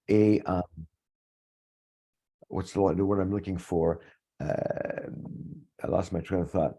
a what's the word I'm looking for? I lost my train of thought.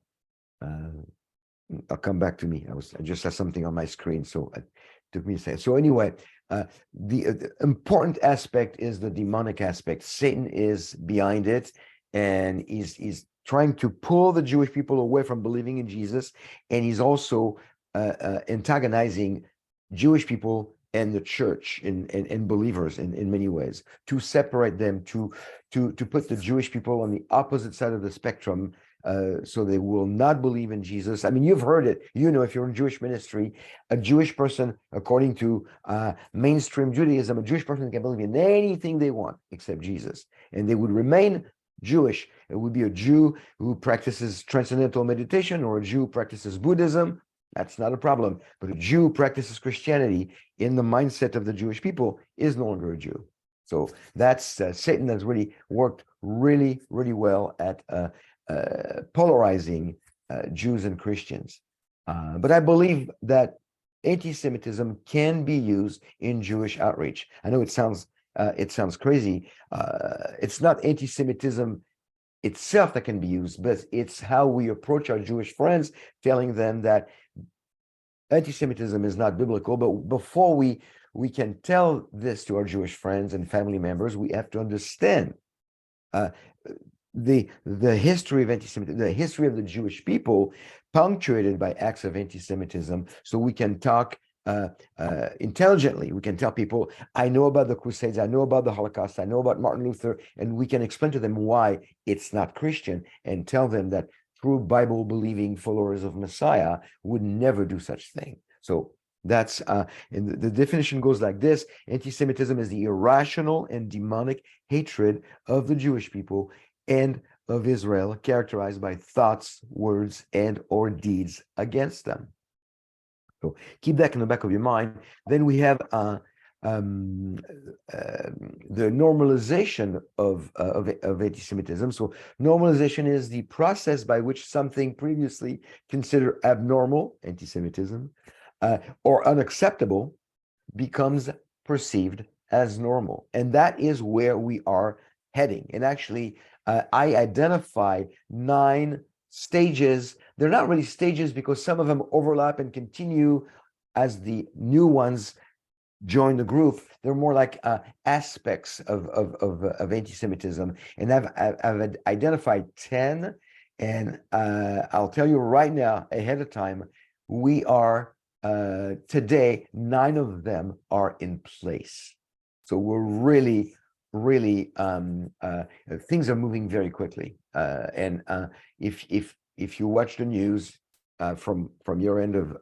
I'll come back to me. I just saw something on my screen, so it took me a second. So anyway, the important aspect is the demonic aspect. Satan is behind it, and he's trying to pull the Jewish people away from believing in Jesus, and he's also antagonizing Jewish people and the church and believers in many ways, to separate them, to put the Jewish people on the opposite side of the spectrum, so they will not believe in Jesus. I mean, you've heard it. You know, if you're in Jewish ministry, a Jewish person, according to mainstream Judaism, a Jewish person can believe in anything they want except Jesus, and they would remain Jewish. It would be a Jew who practices transcendental meditation, or a Jew who practices Buddhism. That's not a problem. But a Jew who practices Christianity in the mindset of the Jewish people is no longer a Jew. So that's Satan has really worked really, really well at polarizing Jews and Christians. But I believe that anti-Semitism can be used in Jewish outreach. I know it sounds crazy. It's not anti-Semitism itself that can be used, but it's how we approach our Jewish friends, telling them that anti-Semitism is not biblical. But before we can tell this to our Jewish friends and family members, we have to understand the history of anti-Semitism, the history of the Jewish people, punctuated by acts of anti-Semitism, so we can talk intelligently. We can tell people, I know about the Crusades, I know about the Holocaust, I know about Martin Luther, and we can explain to them why it's not Christian, and tell them that true Bible-believing followers of Messiah would never do such thing. So that's and the definition goes like this: anti-Semitism is the irrational and demonic hatred of the Jewish people and of Israel, characterized by thoughts, words, and or deeds against them. So keep that in the back of your mind. Then we have the normalization of anti-Semitism. So normalization is the process by which something previously considered abnormal, anti-Semitism, or unacceptable, becomes perceived as normal. And that is where we are heading. And actually, I identify 9 stages. They're not really stages because some of them overlap and continue as the new ones join the group. They're more like aspects of anti-Semitism. And I've identified 10, and I'll tell you right now, ahead of time, we are today, 9 of them are in place. So we're really things are moving very quickly. And if you watch the news from your end of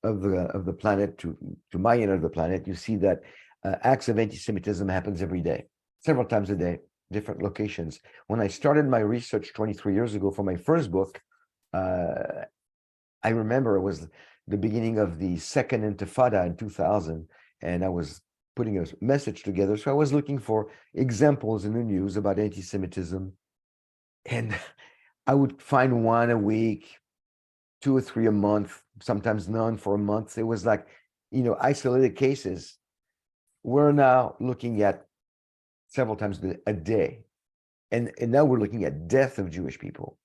the planet to my end of the planet, you see that acts of anti-Semitism happens every day, several times a day, different locations. When I started my research 23 years ago for my first book, I remember it was the beginning of the second Intifada in 2000, and I was putting a message together. So I was looking for examples in the news about anti-Semitism, and I would find 1 a week, 2 or 3 a month, sometimes none for a month. It was like, isolated cases. We're now looking at several times a day. And now we're looking at death of Jewish people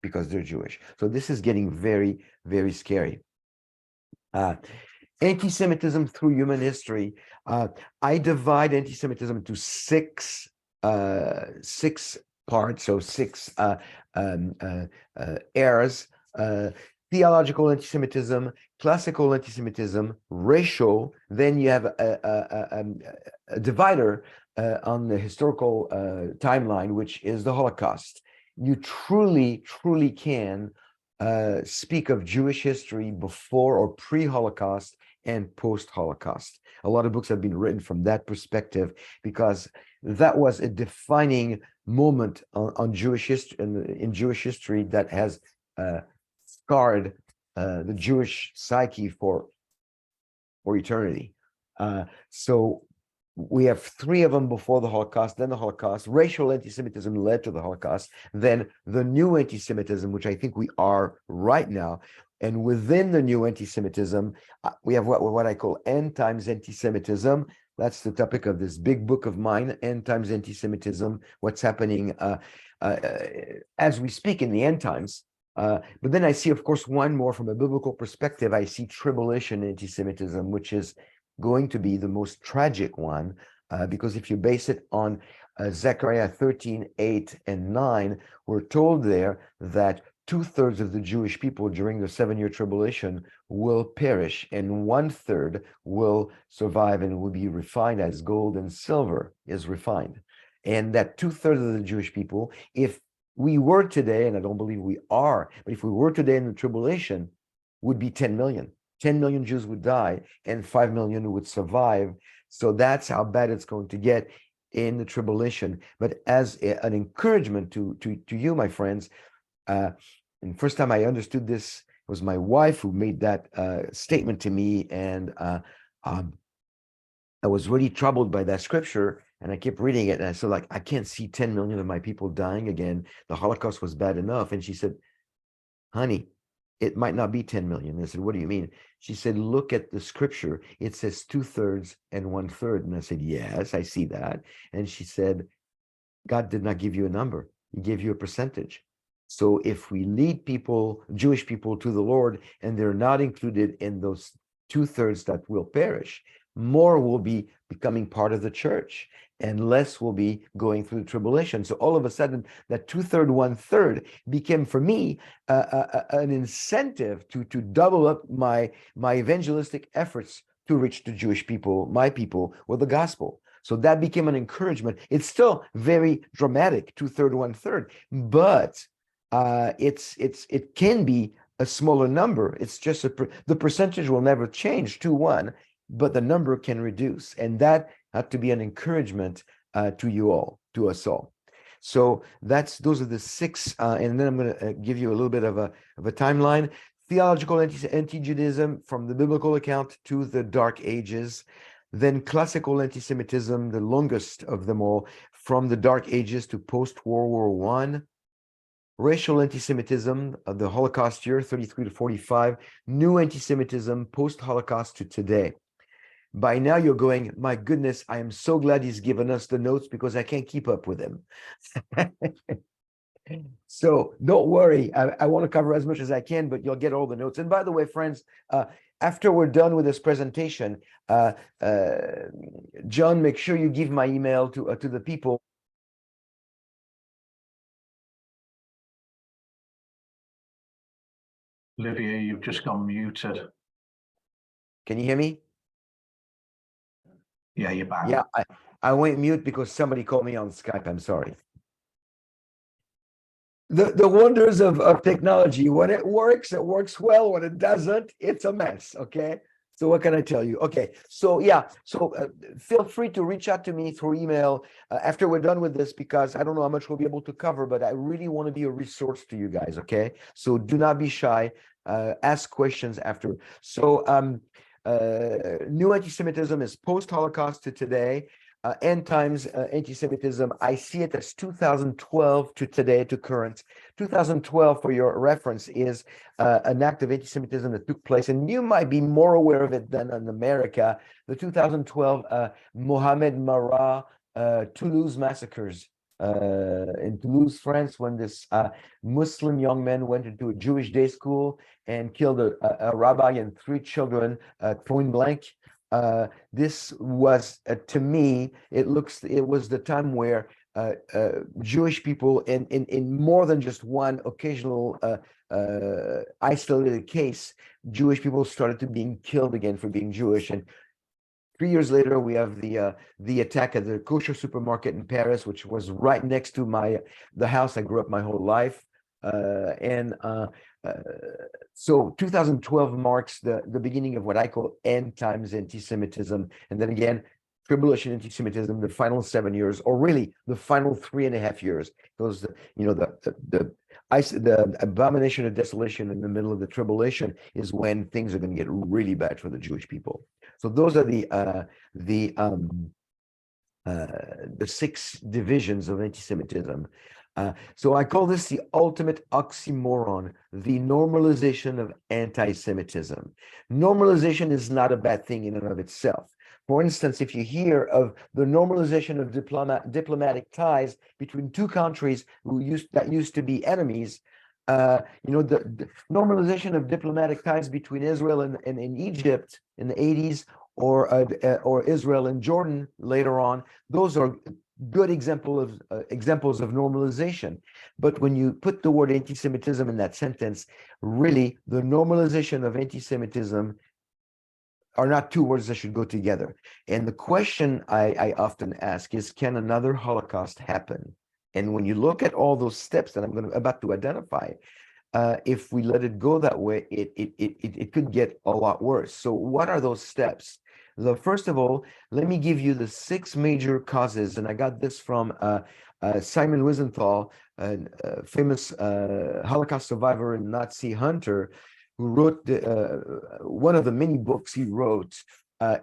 because they're Jewish. So this is getting very, very scary. Anti-Semitism through human history. I divide anti-Semitism into 6 parts, so 6 eras: theological anti-Semitism, classical anti-Semitism, racial. Then you have a divider on the historical timeline, which is the Holocaust. You truly can speak of Jewish history before or pre-Holocaust and post-Holocaust. A lot of books have been written from that perspective, because that was a defining moment on Jewish history, in Jewish history, that has scarred the Jewish psyche for eternity. So we have 3 of them before the Holocaust, then the Holocaust. Racial anti-Semitism led to the Holocaust, then the new anti-Semitism, which I think we are right now. And within the new anti-Semitism, we have what I call end times anti-Semitism, That's the topic of this big book of mine, End Times Anti-Semitism, what's happening as we speak in the end times. But then I see, of course, one more from a biblical perspective. I see tribulation anti-Semitism, which is going to be the most tragic one, because if you base it on Zechariah 13, 8, and 9, we're told there that 2/3 of the Jewish people during the 7-year tribulation will perish, and 1/3 will survive and will be refined as gold and silver is refined. And that 2/3 of the Jewish people, if we were today, and I don't believe we are, but if we were today in the tribulation, would be 10 million. 10 million Jews would die and 5 million would survive. So that's how bad it's going to get in the tribulation. But as an encouragement to you, my friends, and first time I understood this was my wife who made that statement to me, and I was really troubled by that scripture, and I kept reading it, and I said, like, I can't see 10 million of my people dying again. The Holocaust was bad enough. And she said, honey, it might not be 10 million. And I said, what do you mean? She said, look at the scripture. It says 2/3 and 1/3. And I said, yes, I see that. And she said, God did not give you a number. He gave you a percentage. So if we lead people, Jewish people, to the Lord, and they're not included in those 2/3 that will perish, more will be becoming part of the church, and less will be going through the tribulation. So all of a sudden, that 2/3, 1/3 became for me an incentive to double up my evangelistic efforts to reach the Jewish people, my people, with the gospel. So that became an encouragement. It's still very dramatic, 2/3, 1/3, but it can be a smaller number. It's just the percentage will never change 2/1, but the number can reduce, and that had to be an encouragement to you all, to us all. So those are the 6, and then I'm going to give you a little bit of a timeline. Theological anti-Judaism from the biblical account to the Dark Ages, then classical anti-Semitism, the longest of them all, from the Dark Ages to post-World War I. Racial anti-Semitism, the Holocaust year, 33 to 45, new anti-Semitism, post-Holocaust to today. By now you're going, my goodness, I am so glad he's given us the notes because I can't keep up with him. So don't worry, I want to cover as much as I can, but you'll get all the notes. And by the way, friends, after we're done with this presentation, John, make sure you give my email to the people. Olivier, you've just gone muted. Can you hear me? Yeah, you're back. Yeah, I went mute because somebody called me on Skype. I'm sorry. The wonders of technology. When it works well. When it doesn't, it's a mess. Okay. So what can I tell you? Okay. So yeah. So feel free to reach out to me through email after we're done with this, because I don't know how much we'll be able to cover, but I really want to be a resource to you guys. Okay. So do not be shy. Ask questions after. So new anti-Semitism is post-Holocaust to today. End times anti-Semitism, I see it as 2012 to today, to current. 2012, for your reference, is an act of anti-Semitism that took place, and you might be more aware of it than in America. The 2012 Mohamed Marah Toulouse massacres in Toulouse, France, when this Muslim young man went into a Jewish day school and killed a rabbi and 3 children point blank. This was, to me, it was the time where Jewish people, in more than just one occasional isolated case, Jewish people started to being killed again for being Jewish. And 3 years later, we have the attack at the kosher supermarket in Paris, which was right next to the house I grew up my whole life. So 2012 marks the beginning of what I call end times anti-Semitism, and then again tribulation anti-Semitism, the final 7 years, or really the final 3.5 years, because the abomination of desolation in the middle of the tribulation is when things are going to get really bad for the Jewish people. So those are the 6 divisions of anti-Semitism. So I call this the ultimate oxymoron, the normalization of anti-Semitism. Normalization is not a bad thing in and of itself. For instance, if you hear of the normalization of diplomatic ties between two countries that used to be enemies, the normalization of diplomatic ties between Israel and Egypt in the 80s, or Israel and Jordan later on, those are good examples of normalization. But when you put the word anti-Semitism in that sentence, really the normalization of anti-Semitism are not two words that should go together. And the question I often ask is, can another Holocaust happen? And when you look at all those steps that I'm about to identify, if we let it go that way, it could get a lot worse. So what are those steps? First of all, let me give you the 6 major causes, and I got this from Simon Wiesenthal, a famous Holocaust survivor and Nazi hunter, who wrote one of the many books he wrote,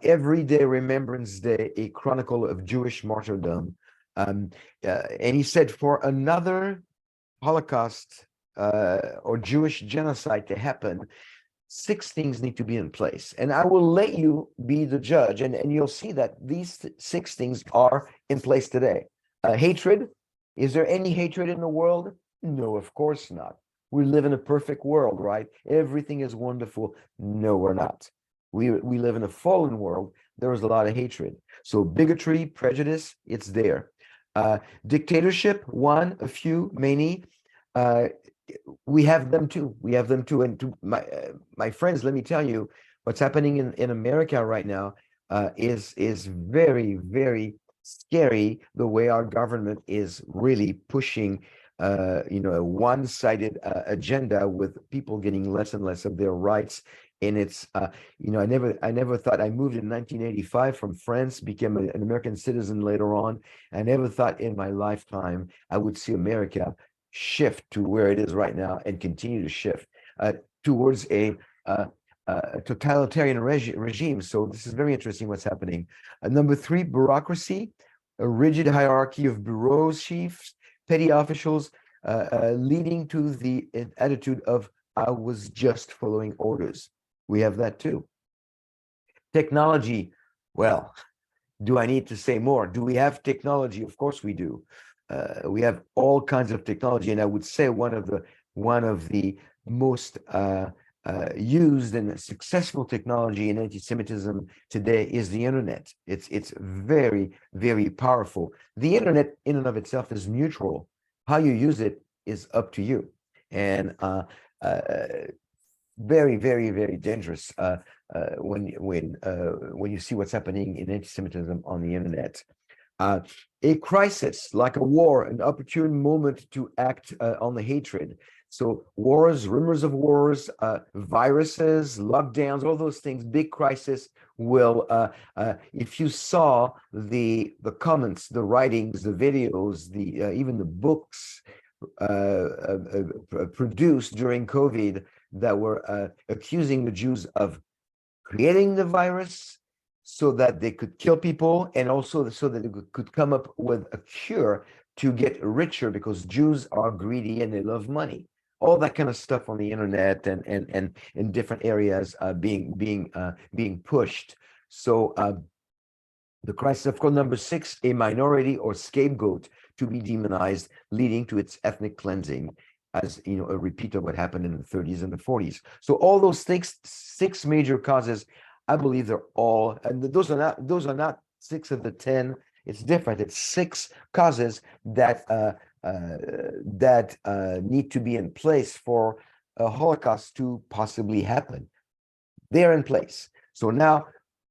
Everyday Remembrance Day, a Chronicle of Jewish Martyrdom. And he said, for another Holocaust or Jewish genocide to happen, 6 things need to be in place. And I will let you be the judge, and you'll see that these 6 things are in place today. Hatred. Is there any hatred in the world? No, of course not. We live in a perfect world, right? Everything is wonderful. No, we're not. We live in a fallen world. There is a lot of hatred. So bigotry, prejudice, it's there. Dictatorship, one, a few, many. We have them too. We have them too. And to my friends, let me tell you, what's happening in America right now is very, very scary. The way our government is really pushing, a one-sided agenda, with people getting less and less of their rights. And it's, I never thought. I moved in 1985 from France, became an American citizen later on. I never thought in my lifetime I would see America shift to where it is right now and continue to shift towards a totalitarian regime. So this is very interesting what's happening. Number 3, bureaucracy, a rigid hierarchy of bureau chiefs, petty officials, leading to the attitude of, I was just following orders. We have that too. Technology, well, do I need to say more? Do we have technology? Of course we do. We have all kinds of technology, and I would say one of the most used and successful technology in anti-Semitism today is the internet. It's very, very powerful. The internet in and of itself is neutral. How you use it is up to you, and very, very, very dangerous when you see what's happening in anti-Semitism on the internet. A crisis, like a war, an opportune moment to act on the hatred. So wars, rumors of wars, viruses, lockdowns, all those things, big crisis will, if you saw the comments, the writings, the videos, even the books produced during COVID that were accusing the Jews of creating the virus so that they could kill people, and also so that they could come up with a cure to get richer, because Jews are greedy and they love money. All that kind of stuff on the internet and in different areas being pushed. So the crisis, of course, number 6, a minority or scapegoat to be demonized, leading to its ethnic cleansing, as a repeat of what happened in the 30s and the 40s. So all those 6 major causes, I believe they're all, and those are not 6 of the 10. It's different. It's 6 causes that need to be in place for a Holocaust to possibly happen. They're in place. So now,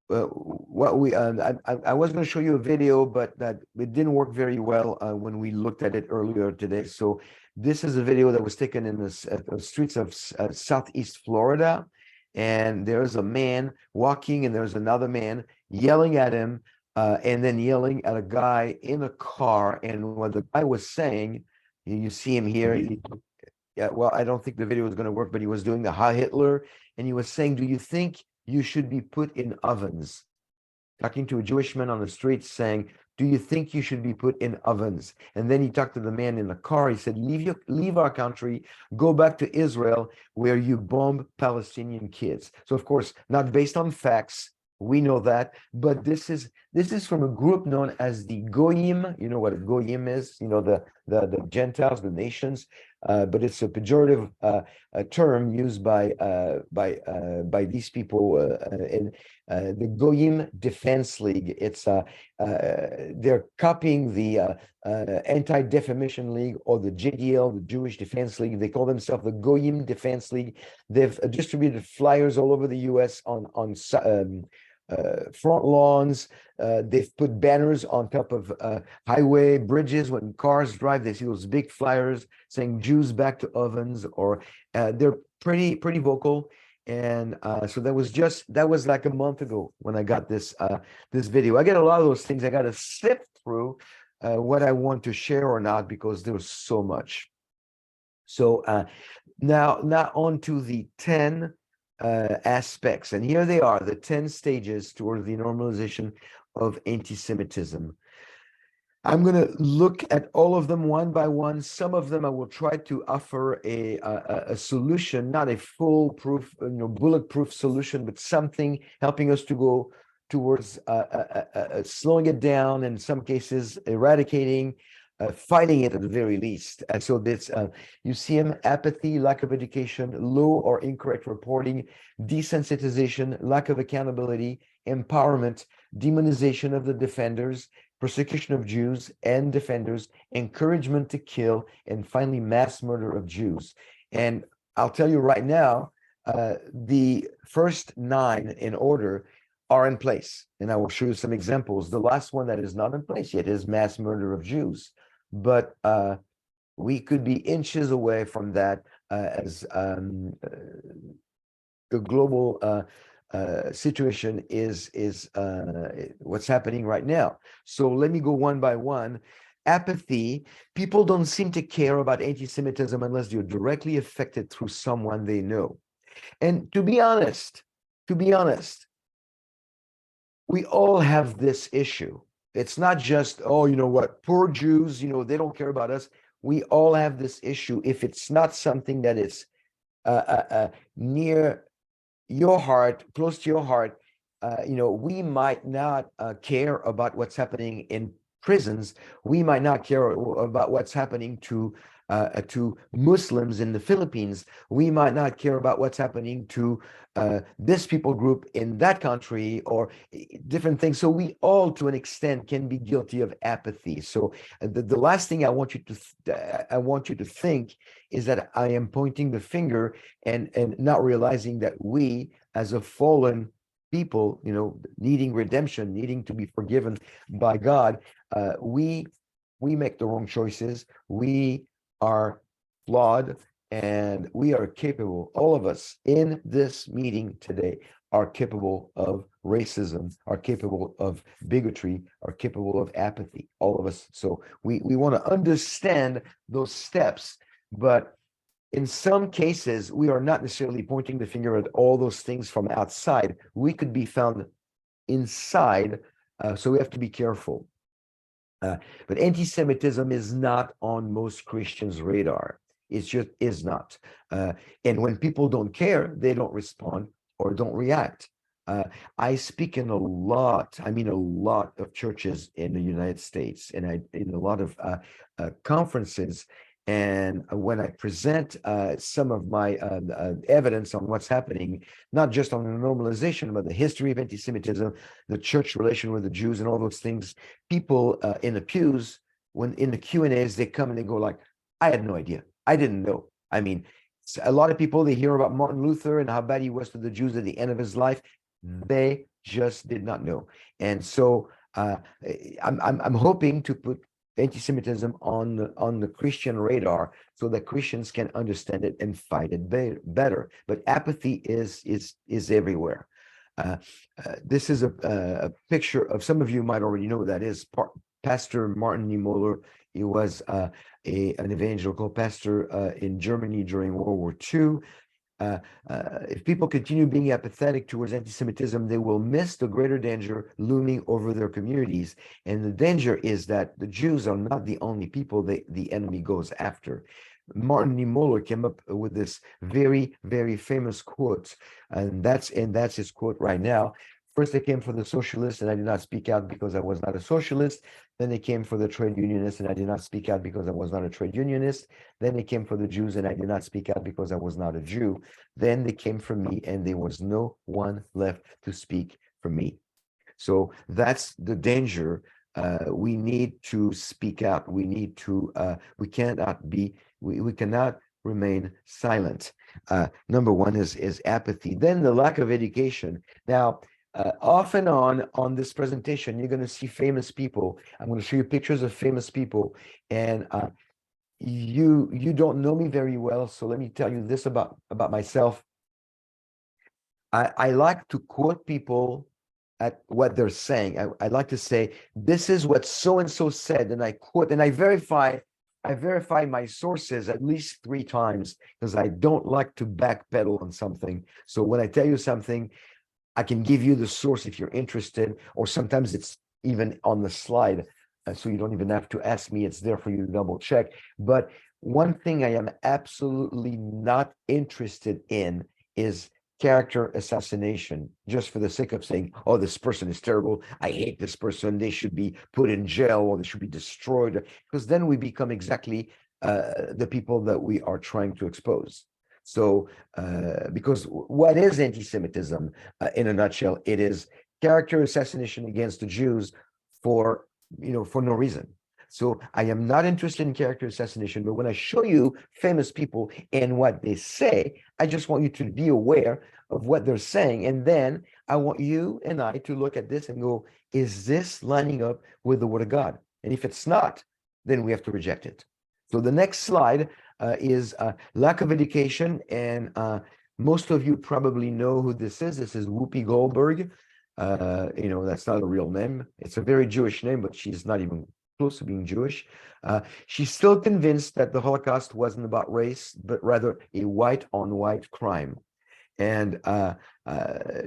what we I was going to show you a video, but that it didn't work very well when we looked at it earlier today. So this is a video that was taken in the streets of Southeast Florida. And there's a man walking, and there's another man yelling at him, and then yelling at a guy in a car. And what the guy was saying, you see him here. Yeah, well, I don't think the video is going to work, but he was doing the Heil Hitler, and he was saying, "Do you think you should be put in ovens?" Talking to a Jewish man on the street, saying, "Do you think you should be put in ovens?" And then he talked to the man in the car. He said, leave our country, go back to Israel, where you bomb Palestinian kids. So, of course, not based on facts, We know that, but this is from a group known as the Goyim. You know what a Goyim is? You know, the Gentiles, the nations. But it's a pejorative a term used by these people in the Goyim Defense League. It's they're copying the Anti-Defamation League or the JDL, the Jewish Defense League. They call themselves the Goyim Defense League. They've distributed flyers all over the U.S. on front lawns. They've put banners on top of highway bridges. When cars drive, they see those big flyers saying "Jews back to ovens," or they're pretty vocal. And so that was like a month ago when I got this video. I get a lot of those things. I got to sift through what I want to share or not, because there's so much. So now on to the 10 aspects, and here they are, the 10 stages towards the normalization of anti-Semitism. I'm going to look at all of them one by one. Some of them I will try to offer a solution, not a foolproof, bulletproof solution, but something helping us to go towards slowing it down, in some cases eradicating, fighting it at the very least. And so this, you see them: apathy, lack of education, low or incorrect reporting, desensitization, lack of accountability, empowerment, demonization of the defenders, persecution of Jews and defenders, encouragement to kill, and finally mass murder of Jews. And I'll tell you right now, the first 9 in order are in place, and I will show you some examples. The last one that is not in place yet is mass murder of Jews, but we could be inches away from that as the global situation is what's happening right now. So let me go one by one. Apathy. People don't seem to care about anti-Semitism unless they're directly affected through someone they know. And to be honest, we all have this issue. It's not just, oh, you know what, poor Jews, they don't care about us. We all have this issue. If it's not something that is near your heart, close to your heart, we might not care about what's happening in prisons. We might not care about what's happening to Muslims in the Philippines. We might not care about what's happening to this people group in that country, or different things. So we all, to an extent, can be guilty of apathy. So the last thing I want you to think is that I am pointing the finger and not realizing that we, as a fallen people, needing redemption, needing to be forgiven by God, we make the wrong choices. We are flawed, and we are capable, all of us in this meeting today are capable of racism, are capable of bigotry, are capable of apathy, all of us. So we want to understand those steps, but in some cases, we are not necessarily pointing the finger at all those things from outside. We could be found inside, so we have to be careful. But anti-Semitism is not on most Christians' radar. It just is not. And when people don't care, they don't respond or don't react. I speak in a lot of churches in the United States, and in a lot of conferences. And when I present some of my evidence on what's happening, not just on the normalization, but the history of anti-Semitism, the church relation with the Jews and all those things, people in the pews, when in the Q&As, they come and they go like, I had no idea. I didn't know. I mean, a lot of people, they hear about Martin Luther and how bad he was to the Jews at the end of his life. They just did not know. And so I'm hoping to put anti-Semitism on the Christian radar so that Christians can understand it and fight it better. But apathy is everywhere. This is a picture of, some of you might already know who that is, Pastor Martin Muller. He was an evangelical pastor in Germany during World War II. If people continue being apathetic towards anti-Semitism, they will miss the greater danger looming over their communities. And the danger is that the Jews are not the only people the enemy goes after. Martin Muller came up with this very, very famous quote, and that's his quote right now. First, they came for the socialists, and I did not speak out because I was not a socialist. Then they came for the trade unionists, and I did not speak out because I was not a trade unionist. Then they came for the Jews, and I did not speak out because I was not a Jew. Then they came for me, and there was no one left to speak for me. So that's the danger. We need to speak out. We need to, we cannot remain silent. Number one is apathy. Then the lack of education. Now, off and on this presentation, you're going to see famous people. I'm going to show you pictures of famous people, and you don't know me very well, so let me tell you this about myself. I like to quote people at what they're saying. I like to say, this is what so and so said, and I quote, and I verify my sources at least 3 times, because I don't like to backpedal on something. So when I tell you something, I can give you the source if you're interested, or sometimes it's even on the slide, so you don't even have to ask me. It's there for you to double check. But one thing I am absolutely not interested in is character assassination, just for the sake of saying, oh, this person is terrible, I hate this person, they should be put in jail, or they should be destroyed, because then we become exactly the people that we are trying to expose. So because what is anti-Semitism in a nutshell? It is character assassination against the Jews for no reason. So I am not interested in character assassination, but when I show you famous people and what they say, I just want you to be aware of what they're saying. And then I want you and I to look at this and go, is this lining up with the Word of God? And if it's not, then we have to reject it. So the next slide is lack of education. And most of you probably know who this is. This is Whoopi Goldberg. That's not a real name. It's a very Jewish name, but she's not even close to being Jewish. She's still convinced that the Holocaust wasn't about race, but rather a white-on-white crime. And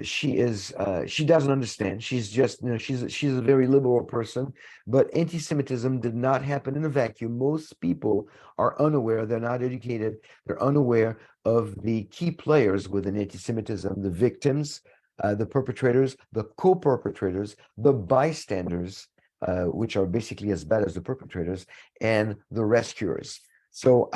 she doesn't understand. She's just, she's a very liberal person, but anti-Semitism did not happen in a vacuum. Most people are unaware, they're not educated, they're unaware of the key players within anti-Semitism, the victims, the perpetrators, the co-perpetrators, the bystanders, which are basically as bad as the perpetrators, and the rescuers. So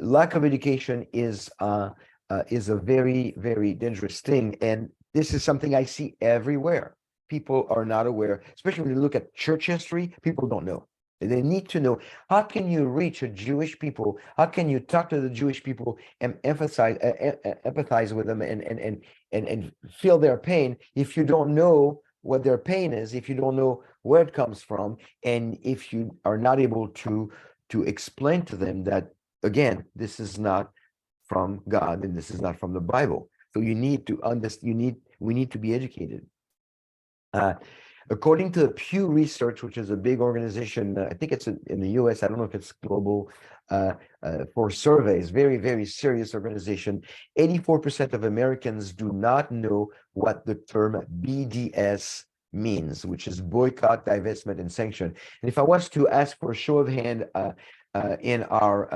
lack of education is a very, very dangerous thing. And this is something I see everywhere. People are not aware, especially when you look at church history, people don't know. They need to know, how can you reach a Jewish people? How can you talk to the Jewish people and empathize with them and feel their pain if you don't know what their pain is, if you don't know where it comes from, and if you are not able to explain to them that, again, this is not from God and this is not from the Bible. So you need to understand, we need to be educated. According to Pew Research, which is a big organization, I think it's in the US, I don't know if it's global, for surveys, very, very serious organization, 84% of Americans do not know what the term BDS means, which is boycott, divestment, and sanction. And if I was to ask for a show of hand in our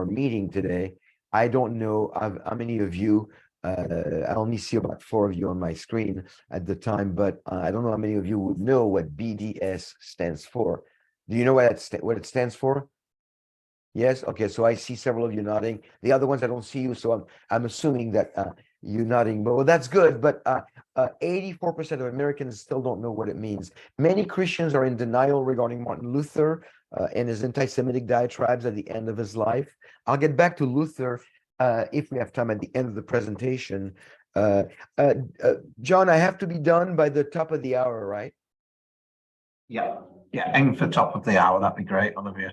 meeting today, I don't know how many of you, I only see about 4 of you on my screen at the time, but I don't know how many of you would know what BDS stands for. Do you know what it stands for? Yes. Okay. So I see several of you nodding. The other ones I don't see you, so I'm assuming that you're nodding. But well, that's good. But 84% of Americans still don't know what it means. Many Christians are in denial regarding Martin Luther and his anti-Semitic diatribes at the end of his life. I'll get back to Luther if we have time at the end of the presentation. John, I have to be done by the top of the hour, right? Yeah, aim for top of the hour. That'd be great, Olivier.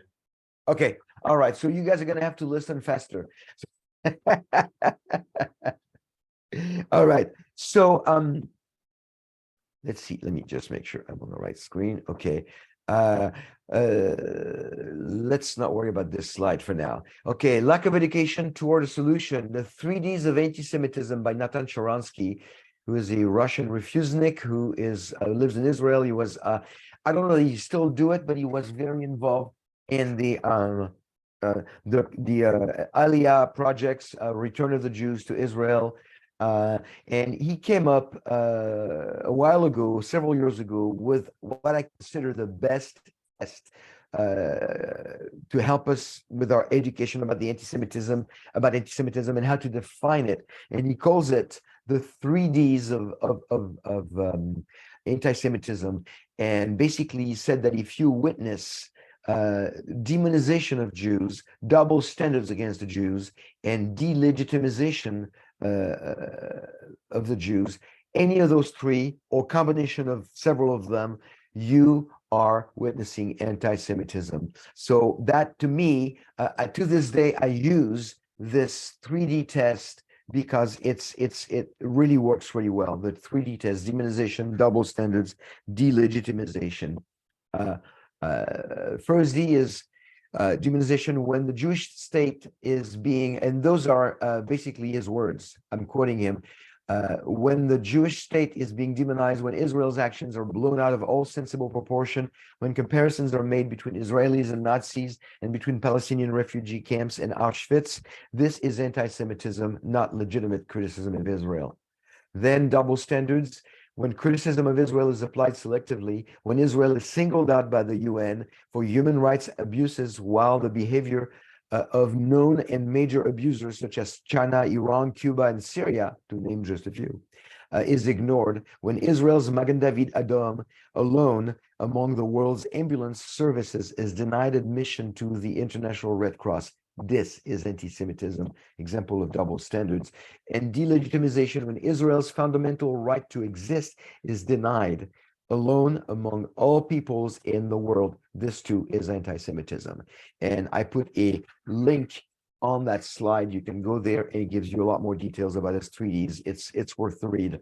Okay. All right. So you guys are going to have to listen faster. All right. So let's see. Let me just make sure I'm on the right screen. Okay. Let's not worry about this slide for now. Okay. Lack of education toward a solution. The 3 Ds of Anti-Semitism by Natan Sharansky, who is a Russian refusenik who lives in Israel. He was, I don't know that he still do it, but he was very involved in the Aliyah projects, return of the Jews to Israel. And he came up a while ago, several years ago, with what I consider the best test to help us with our education about anti-Semitism, and how to define it. And he calls it the 3Ds of anti-Semitism. And basically, he said that if you witness demonization of Jews, double standards against the Jews, and delegitimization of the Jews, any of those three, or combination of several of them, you are witnessing anti-Semitism. So that, to me, to this day, I use this 3D test because it really works really well. The 3D test: demonization, double standards, delegitimization. First D is demonization, when the Jewish state is being, and those are basically his words, I'm quoting him, when the Jewish state is being demonized, when Israel's actions are blown out of all sensible proportion, when comparisons are made between Israelis and Nazis and between Palestinian refugee camps and Auschwitz, this is anti-Semitism, not legitimate criticism of Israel. Then double standards: when criticism of Israel is applied selectively, when Israel is singled out by the UN for human rights abuses, while the behavior of known and major abusers such as China, Iran, Cuba, and Syria, to name just a few, is ignored, when Israel's Magen David Adom, alone among the world's ambulance services, is denied admission to the International Red Cross. This is anti-Semitism, example of double standards. And delegitimization: when Israel's fundamental right to exist is denied, alone among all peoples in the world. This too is anti-Semitism. And I put a link on that slide. You can go there, and it gives you a lot more details about his 3Ds. It's worth the read.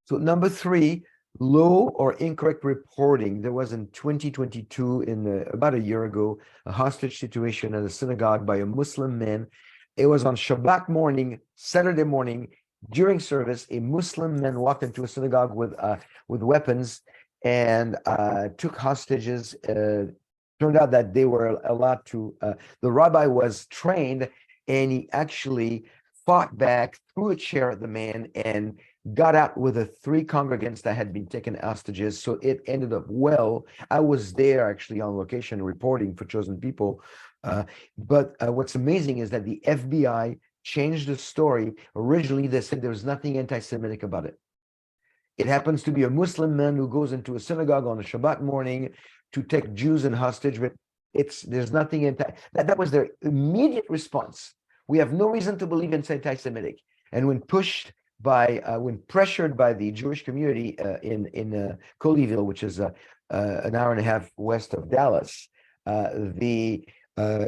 So number 3, low or incorrect reporting. There was in 2022, about a year ago, a hostage situation at a synagogue by a Muslim man. It was on Shabbat morning, Saturday morning, during service. A Muslim man walked into a synagogue with weapons and took hostages. Turned out that they were allowed to. The rabbi was trained, and he actually fought back, threw a chair at the man, and got out with the 3 congregants that had been taken hostages. So it ended up well. I was there actually on location reporting for Chosen People. But what's amazing is that the FBI changed the story. Originally, they said there was nothing anti-Semitic about it. It happens to be a Muslim man who goes into a synagogue on a Shabbat morning to take Jews in hostage, but there's nothing that was their immediate response. We have no reason to believe it's anti-Semitic. And when pressured by the Jewish community in Colleyville, which is an hour and a half west of Dallas, the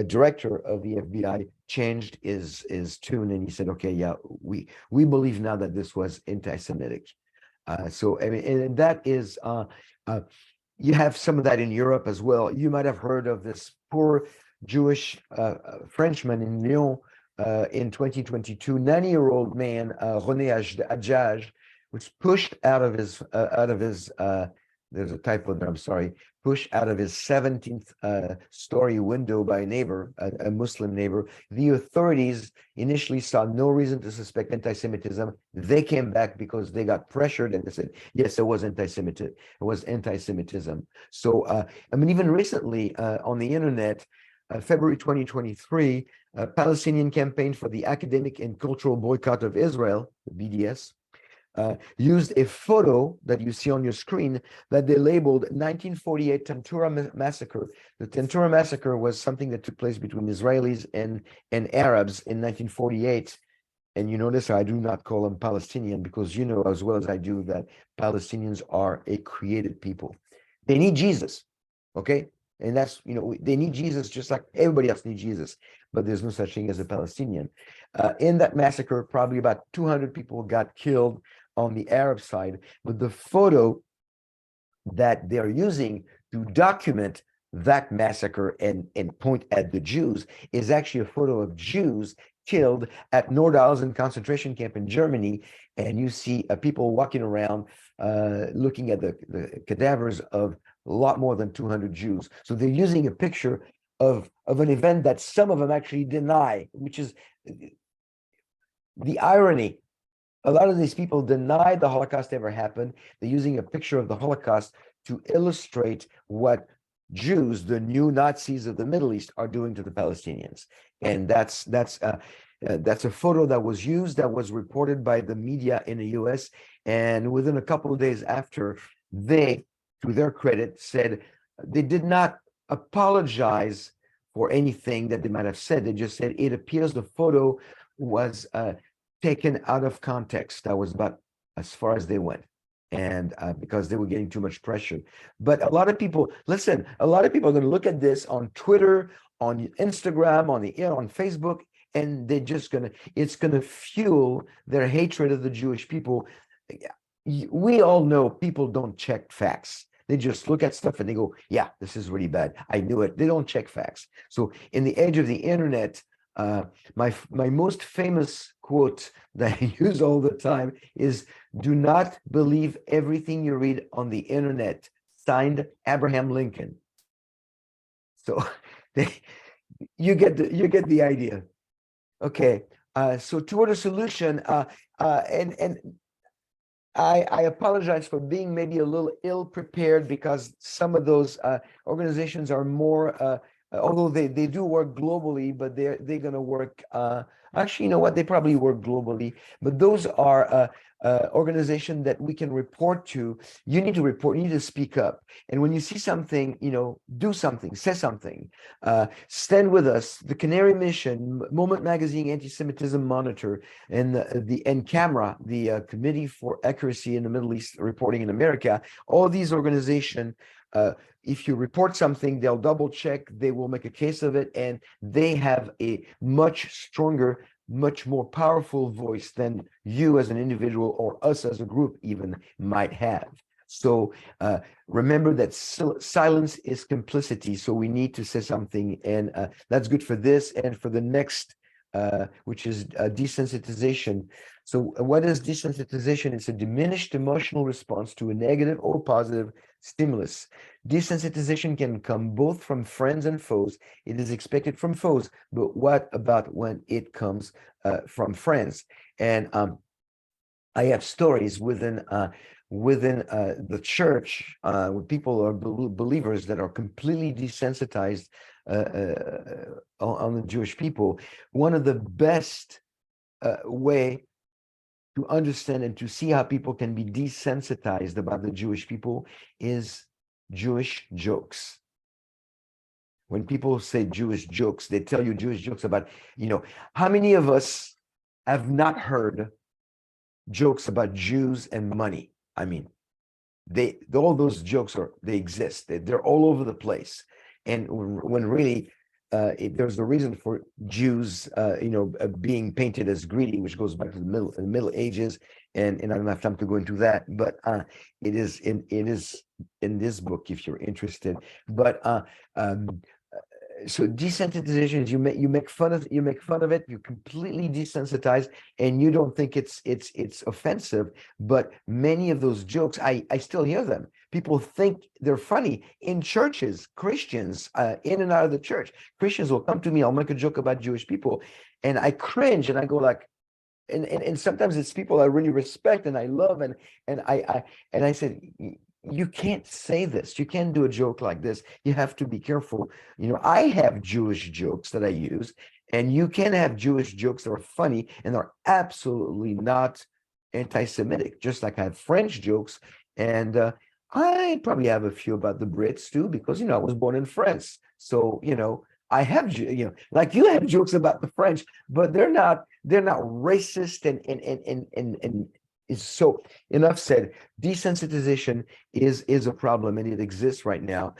director of the FBI changed his tune, and he said, "Okay, yeah, we believe now that this was anti-Semitic." So I mean, and that is you have some of that in Europe as well. You might have heard of this poor Jewish Frenchman in Lyon. In 2022, 90-year-old man, René Adjage, was pushed out of his there's a typo there, I'm sorry, pushed out of his 17th story window by a neighbor, a Muslim neighbor. The authorities initially saw no reason to suspect anti-Semitism. They came back because they got pressured, and they said, yes, it was anti-Semitism. It was anti-Semitism. So, I mean, even recently on the internet, February 2023, a Palestinian campaign for the academic and cultural boycott of Israel, the BDS, used a photo that you see on your screen that they labeled 1948 Tantura Massacre. The Tantura Massacre was something that took place between Israelis and Arabs in 1948. And you notice I do not call them Palestinian, because you know as well as I do that Palestinians are a created people. They need Jesus, okay? And that's, you know, they need Jesus just like everybody else needs Jesus, but there's no such thing as a Palestinian. In that massacre, probably about 200 people got killed on the Arab side, but the photo that they're using to document that massacre and point at the Jews is actually a photo of Jews killed at Nordhausen concentration camp in Germany. And you see people walking around looking at the cadavers of a lot more than 200 Jews. So they're using a picture of an event that some of them actually deny, which is the irony, a lot of these people deny the Holocaust ever happened. They're using a picture of the Holocaust to illustrate what Jews, the new Nazis of the Middle East, are doing to the Palestinians. And that's a photo that was used, that was reported by the media in the US. And within a couple of days after, they, to their credit, said they did not apologize for anything that they might have said. They just said it appears the photo was taken out of context. That was about as far as they went. And because they were getting too much pressure. But a lot of people, listen, a lot of people are going to look at this on Twitter, on Instagram, on Facebook, and they're just going to, it's going to fuel their hatred of the Jewish people. We all know people don't check facts. They just look at stuff and they go, yeah, this is really bad. I knew it. They don't check facts. So in the age of the internet, my most famous quote that I use all the time is, do not believe everything you read on the internet, signed Abraham Lincoln. So you get the idea. Okay, so toward a solution, and I apologize for being maybe a little ill prepared, because some of those organizations are more although they do work globally, but they're going to work actually, you know what, they probably work globally, but those are organizations that we can report to. You need to report, you need to speak up, and when you see something, you know, do something, say something, stand with us. The Canary Mission, Moment Magazine, Anti-Semitism Monitor, and the NCAMRA, the Committee for Accuracy in the Middle East Reporting in America, all these organizations, if you report something, they'll double check, they will make a case of it, and they have a much stronger, much more powerful voice than you as an individual or us as a group even might have. So remember that silence is complicity. So we need to say something, and that's good for this and for the next, which is desensitization. So what is desensitization? It's a diminished emotional response to a negative or positive stimulus. Desensitization can come both from friends and foes. It is expected from foes, but what about when it comes from friends? And I have stories within the church, when people are believers that are completely desensitized on the Jewish people. One of the best way to understand and to see how people can be desensitized about the Jewish people is Jewish jokes. When people say Jewish jokes, they tell you Jewish jokes about, you know, how many of us have not heard jokes about Jews and money? I mean, all those jokes they exist. They're all over the place. And when really there's a reason for Jews, being painted as greedy, which goes back to the Middle Ages, and I don't have time to go into that, but it is in this book if you're interested. But so desensitization is you make fun of it, you completely desensitize, and you don't think it's offensive. But many of those jokes, I still hear them. People think they're funny in churches. Christians, in and out of the church, Christians will come to me. I'll make a joke about Jewish people, and I cringe, and I go like, and sometimes it's people I really respect and I love, and I said, you can't say this. You can't do a joke like this. You have to be careful. You know, I have Jewish jokes that I use, and you can have Jewish jokes that are funny and are absolutely not anti-Semitic, just like I have French jokes. And I probably have a few about the Brits too, because, you know, I was born in France. So, you know, I have, you know, like you have jokes about the French, but they're not racist and so enough said. Desensitization is a problem, and it exists right now.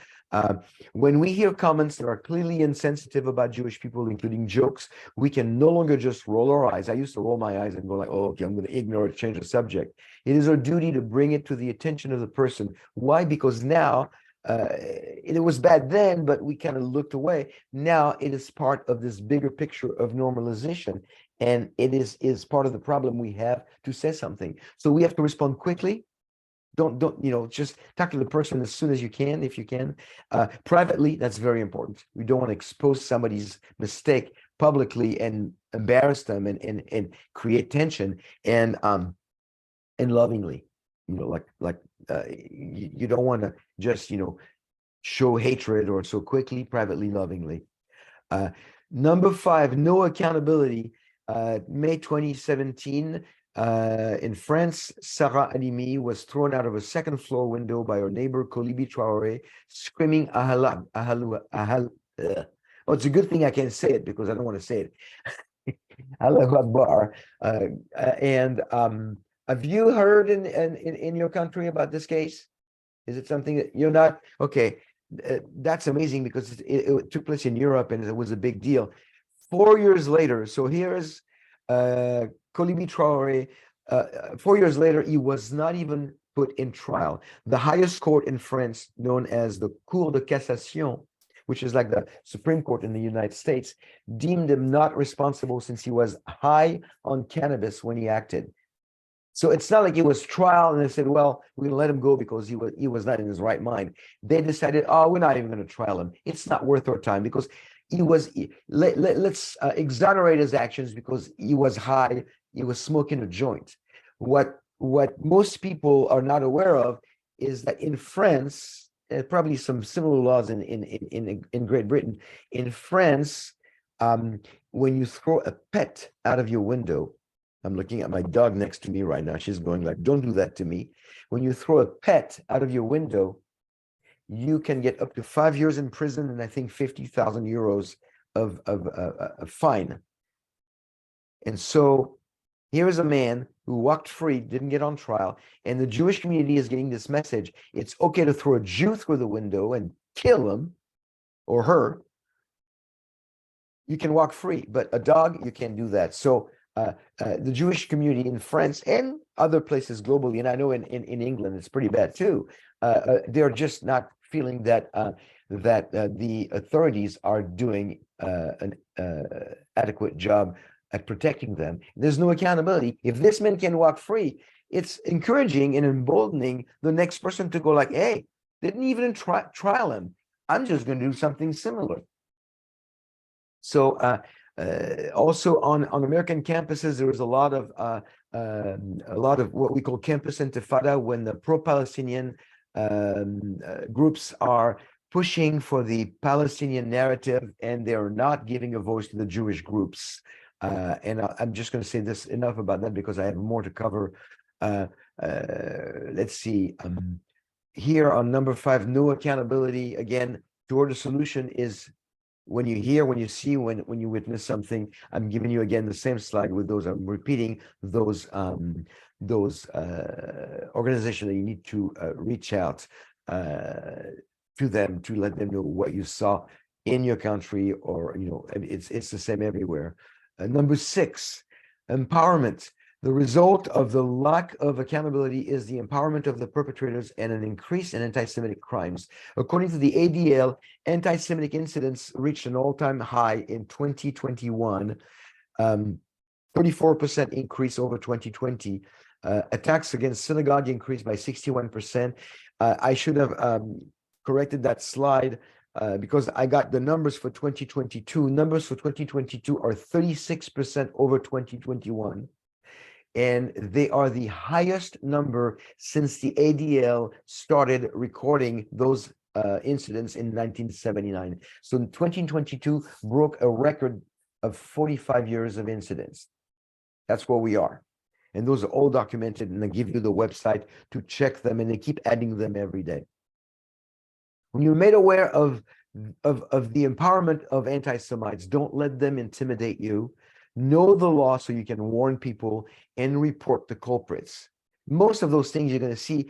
When we hear comments that are clearly insensitive about Jewish people, including jokes, we can no longer just roll our eyes. I used to roll my eyes and go like, oh, okay, I'm going to ignore it, change the subject. It is our duty to bring it to the attention of the person. Why? Because now it was bad then, but we kind of looked away. Now it is part of this bigger picture of normalization, and it is part of the problem. We have to say something, so we have to respond quickly. Don't just talk to the person as soon as you can, if you can. Privately, that's very important. We don't want to expose somebody's mistake publicly and embarrass them and create tension and lovingly, you don't want to just show hatred or so quickly, privately, lovingly. Number 5, no accountability. May 2017, in France, Sarah Halimi was thrown out of a second floor window by her neighbor Kolibi Traoré, screaming "Ahal, ahal, ahal." Oh, it's a good thing I can't say it because I don't want to say it. Allahu Akbar. And have you heard in your country about this case? Is it something that you're not? Okay, that's amazing because it took place in Europe and it was a big deal. 4 years later, so here's Kolibi Traoré. 4 years later, he was not even put in trial. The highest court in France, known as the Cour de Cassation, which is like the Supreme Court in the United States, deemed him not responsible since he was high on cannabis when he acted. So it's not like it was trial and they said, well, we're gonna let him go because he was not in his right mind. They decided, oh, we're not even gonna trial him. It's not worth our time because let's exonerate his actions because he was high, he was smoking a joint. What most people are not aware of is that in France, probably some similar laws in Great Britain, in France, when you throw a pet out of your window, I'm looking at my dog next to me right now. She's going like, don't do that to me. When you throw a pet out of your window, you can get up to 5 years in prison and I think 50,000 euros of a fine. And so here is a man who walked free, didn't get on trial, and the Jewish community is getting this message. It's okay to throw a Jew through the window and kill him or her. You can walk free, but a dog, you can't do that. So the Jewish community in France and other places globally, and I know in England it's pretty bad too. They're just not feeling that the authorities are doing an adequate job at protecting them. There's no accountability. If this man can walk free, it's encouraging and emboldening the next person to go like, hey, didn't even trial him. I'm just going to do something similar. So also on American campuses, there was a lot of what we call campus intifada when the pro-Palestinian groups are pushing for the Palestinian narrative and they're not giving a voice to the Jewish groups. And I'm just going to say this enough about that because I have more to cover. Let's see. Here on number 5, no accountability. Again, toward the solution is when you hear, when you see, when you witness something. I'm giving you again the same slide with those. I'm repeating those organizations that you need to reach out to them to let them know what you saw in your country, or it's the same everywhere. Number 6, empowerment. The result of the lack of accountability is the empowerment of the perpetrators and an increase in anti-Semitic crimes. According to the ADL, anti-Semitic incidents reached an all-time high in 2021, 34% increase over 2020. Attacks against synagogue increased by 61%. I should have corrected that slide because I got the numbers for 2022. Numbers for 2022 are 36% over 2021. And they are the highest number since the ADL started recording those incidents in 1979. So in 2022 broke a record of 45 years of incidents. That's where we are. And those are all documented, and I give you the website to check them, and they keep adding them every day. When you're made aware of the empowerment of anti-Semites, don't let them intimidate you. Know the law so you can warn people and report the culprits. Most of those things you're going to see,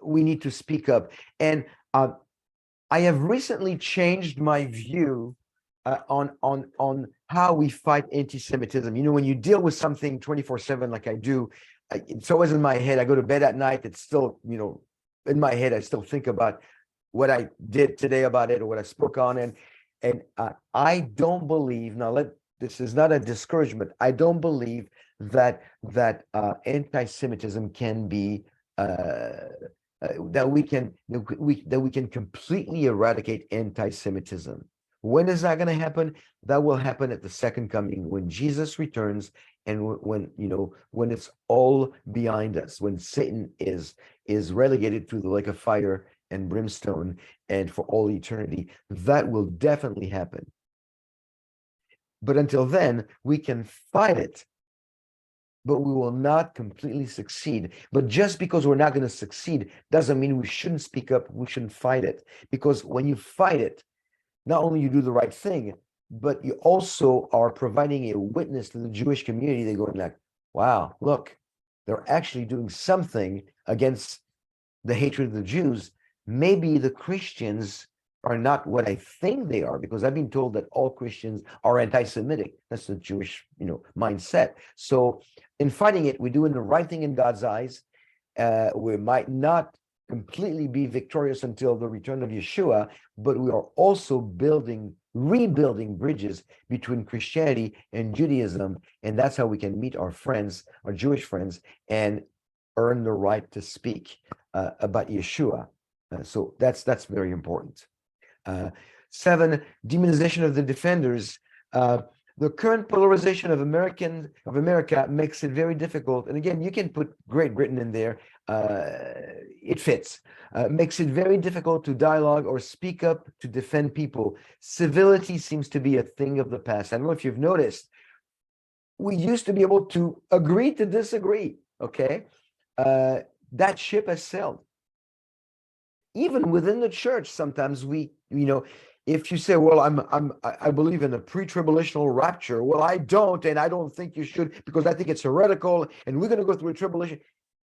we need to speak up. And I have recently changed my view on how we fight anti-Semitism. When you deal with something 24/7 like I do, it's always in my head. I go to bed at night, it's still, in my head, I still think about what I did today about it or what I spoke on. And I don't believe, this is not a discouragement. I don't believe that anti-Semitism can be that we can completely eradicate anti-Semitism. When is that going to happen? That will happen at the second coming, when Jesus returns, and when it's all behind us, when Satan is relegated to the lake of fire and brimstone, and for all eternity. That will definitely happen. But until then, we can fight it, but we will not completely succeed. But just because we're not going to succeed doesn't mean we shouldn't speak up, we shouldn't fight it. Because when you fight it, not only you do the right thing, but you also are providing a witness to the Jewish community. They're going like, wow, look, they're actually doing something against the hatred of the Jews. Maybe the Christians are not what I think they are, because I've been told that all Christians are anti-Semitic. That's the Jewish, mindset. So in fighting it, we're doing the right thing in God's eyes. We might not completely be victorious until the return of Yeshua, but we are also rebuilding bridges between Christianity and Judaism. And that's how we can meet our friends, our Jewish friends, and earn the right to speak about Yeshua. So that's very important. 7, demonization of the defenders. The current polarization of America makes it very difficult. And again, you can put Great Britain in there. It fits. Makes it very difficult to dialogue or speak up to defend people. Civility seems to be a thing of the past. I don't know if you've noticed. We used to be able to agree to disagree. Okay, that ship has sailed. Even within the church, sometimes if you say, well, I believe in a pre-tribulational rapture. Well, I don't, and I don't think you should, because I think it's heretical, and we're going to go through a tribulation.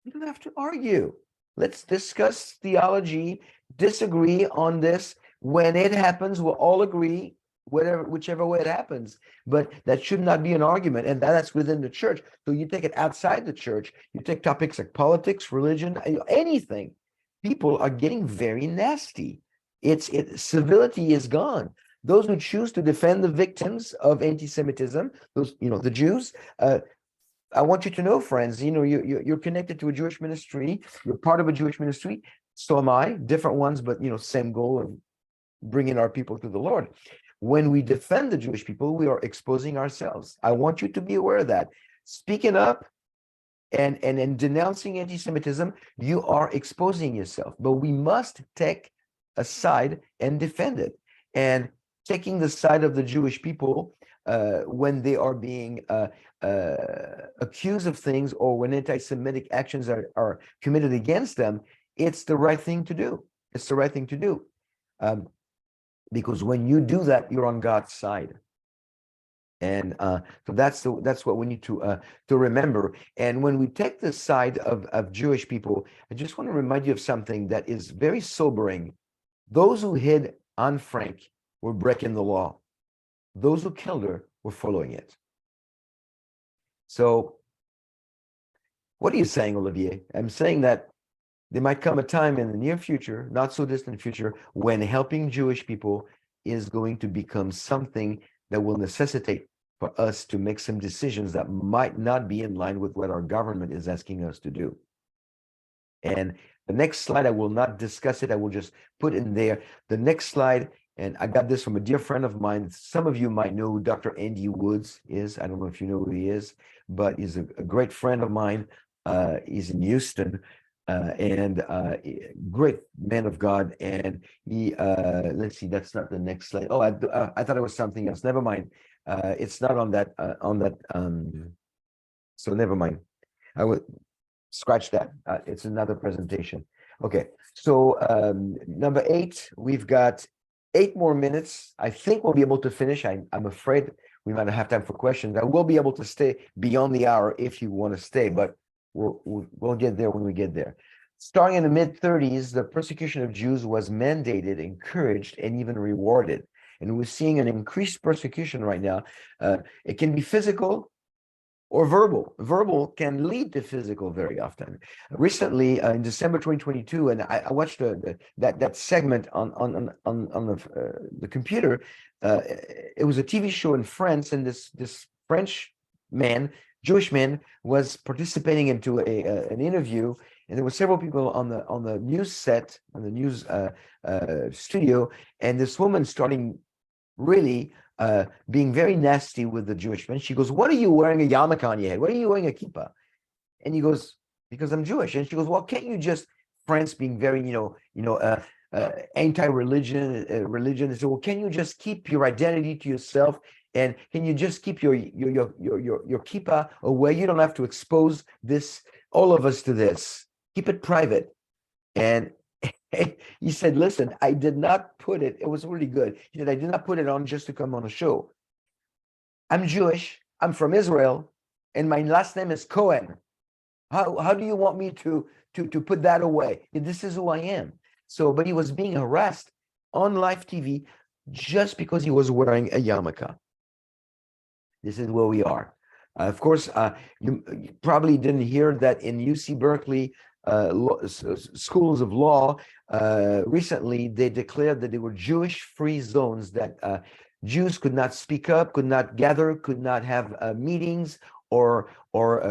You don't have to argue. Let's discuss theology, disagree on this. When it happens, we'll all agree, whichever way it happens. But that should not be an argument, and that's within the church. So you take it outside the church, you take topics like politics, religion, anything. People are getting very nasty. Civility is gone. Those who choose to defend the victims of anti-Semitism, the Jews, I want you to know, friends, you're connected to a Jewish ministry. You're part of a Jewish ministry. So am I. Different ones, but same goal of bringing our people to the Lord. When we defend the Jewish people, we are exposing ourselves. I want you to be aware of that. Speaking up and denouncing anti-Semitism, you are exposing yourself. But we must take a side and defend it. And taking the side of the Jewish people when they are being accused of things, or when anti-Semitic actions are committed against them, it's the right thing to do. It's the right thing to do. Because when you do that, you're on God's side. And so that's what we need to remember. And when we take the side of Jewish people, I just want to remind you of something that is very sobering. Those who hid Anne Frank were breaking the law. Those who killed her were following it. So what are you saying, Olivier? I'm saying that there might come a time in the near future, not so distant future, when helping Jewish people is going to become something that will necessitate for us to make some decisions that might not be in line with what our government is asking us to do. And the next slide, I will not discuss it. I will just put in there the next slide. And I got this from a dear friend of mine. Some of you might know who Dr. Andy Woods is. I don't know if you know who he is, but he's a great friend of mine. He's in Houston. And great man of God. And he, let's see, that's not the next slide. Oh, I thought it was something else. Never mind. It's not on that, so never mind. I would scratch that. It's another presentation. Okay, so number 8, we've got 8 more minutes. I think we'll be able to finish. I'm afraid we might have time for questions. I will be able to stay beyond the hour if you want to stay, but we'll get there when we get there. Starting in the mid-30s, the persecution of Jews was mandated, encouraged, and even rewarded. And we're seeing an increased persecution right now. It can be physical or verbal. Verbal can lead to physical very often. Recently, in December 2022, and I watched that segment on the computer. It was a TV show in France, and this French man, Jewish man, was participating into an interview, and there were several people on the news set, on the news studio, and this woman starting really being very nasty with the Jewish men. She goes, "What are you wearing a yarmulke on your head? What are you wearing a kippah?" And he goes, "Because I'm Jewish." And she goes, "Well, can't you just," France being very, anti-religion, religion. And so, "Well, can you just keep your identity to yourself? And can you just keep your kippah away? You don't have to expose all of us to this. Keep it private." And he said, "Listen, I did not put it." It was really good. He said, "I did not put it on just to come on a show. I'm Jewish. I'm from Israel, and my last name is Cohen. How do you want me to put that away? This is who I am." So, but he was being harassed on live TV just because he was wearing a yarmulke. This is where we are. Of course, you probably didn't hear that in UC Berkeley schools of law, recently they declared that they were Jewish-free zones, that Jews could not speak up, could not gather, could not have meetings or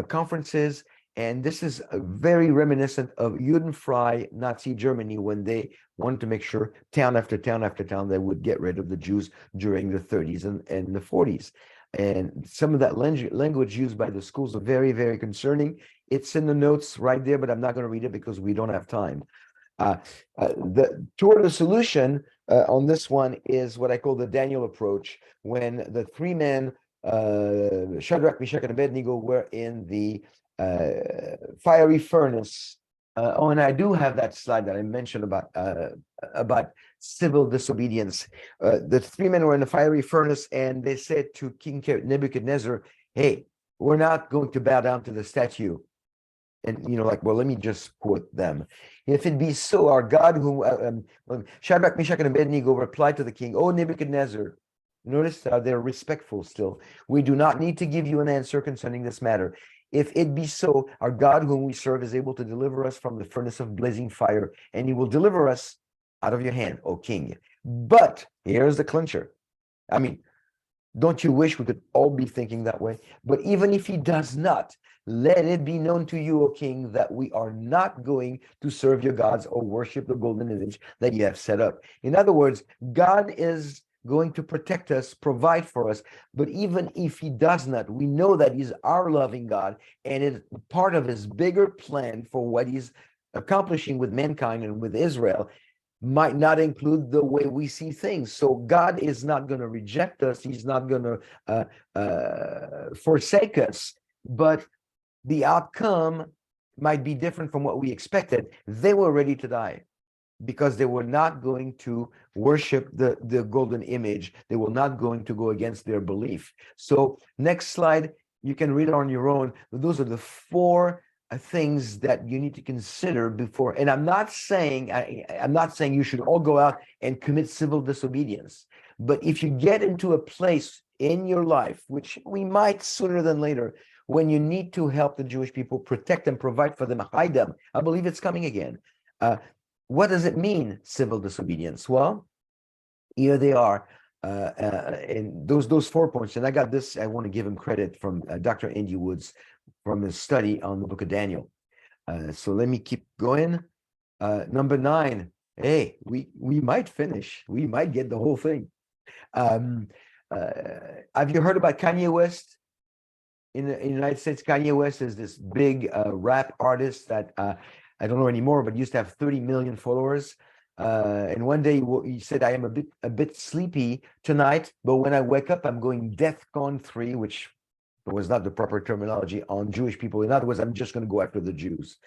conferences. And this is very reminiscent of Judenfrei Nazi Germany, when they wanted to make sure town after town after town they would get rid of the Jews during the 30s and the 40s. And some of that language used by the schools are very, very concerning. It's in the notes right there, but I'm not going to read it because we don't have time. Toward the solution on this one is what I call the Daniel approach, when the three men, Shadrach, Meshach, and Abednego, were in the fiery furnace. And I do have that slide that I mentioned about civil disobedience. The three men were in the fiery furnace, and they said to King Nebuchadnezzar, "Hey, we're not going to bow down to the statue." And well, let me just quote them. "If it be so, our God, whom Shadrach, Meshach, and Abednego replied to the king, 'O Nebuchadnezzar,'" notice they're respectful still, "we do not need to give you an answer concerning this matter. If it be so, our God, whom we serve, is able to deliver us from the furnace of blazing fire, and he will deliver us out of your hand, O king. But," here's the clincher. I mean, don't you wish we could all be thinking that way? "But even if he does not, let it be known to you, O king, that we are not going to serve your gods or worship the golden image that you have set up." In other words, God is going to protect us, provide for us. But even if he does not, we know that he's our loving God, and it's part of his bigger plan for what he's accomplishing with mankind and with Israel might not include the way we see things. So God is not going to reject us. He's not going to forsake us, but the outcome might be different from what we expected. They were ready to die because they were not going to worship the golden image. They were not going to go against their belief. So next slide, you can read it on your own. Those are the four things that you need to consider before. And I'm not saying you should all go out and commit civil disobedience. But if you get into a place in your life, which we might sooner than later, when you need to help the Jewish people, protect them, provide for them, hide them, I believe it's coming again. What does it mean, civil disobedience? Well, here they are. And those 4 points, and I got this, I want to give him credit from Dr. Andy Woods from his study on the book of Daniel. So let me keep going. Number 9, hey, we might finish. We might get the whole thing. Have you heard about Kanye West? In the United States, Kanye West is this big rap artist that I don't know anymore, but used to have 30 million followers. And one day he said, "I am a bit sleepy tonight, but when I wake up, I'm going DEFCON 3, which was not the proper terminology, on Jewish people. In other words, I'm just going to go after the Jews."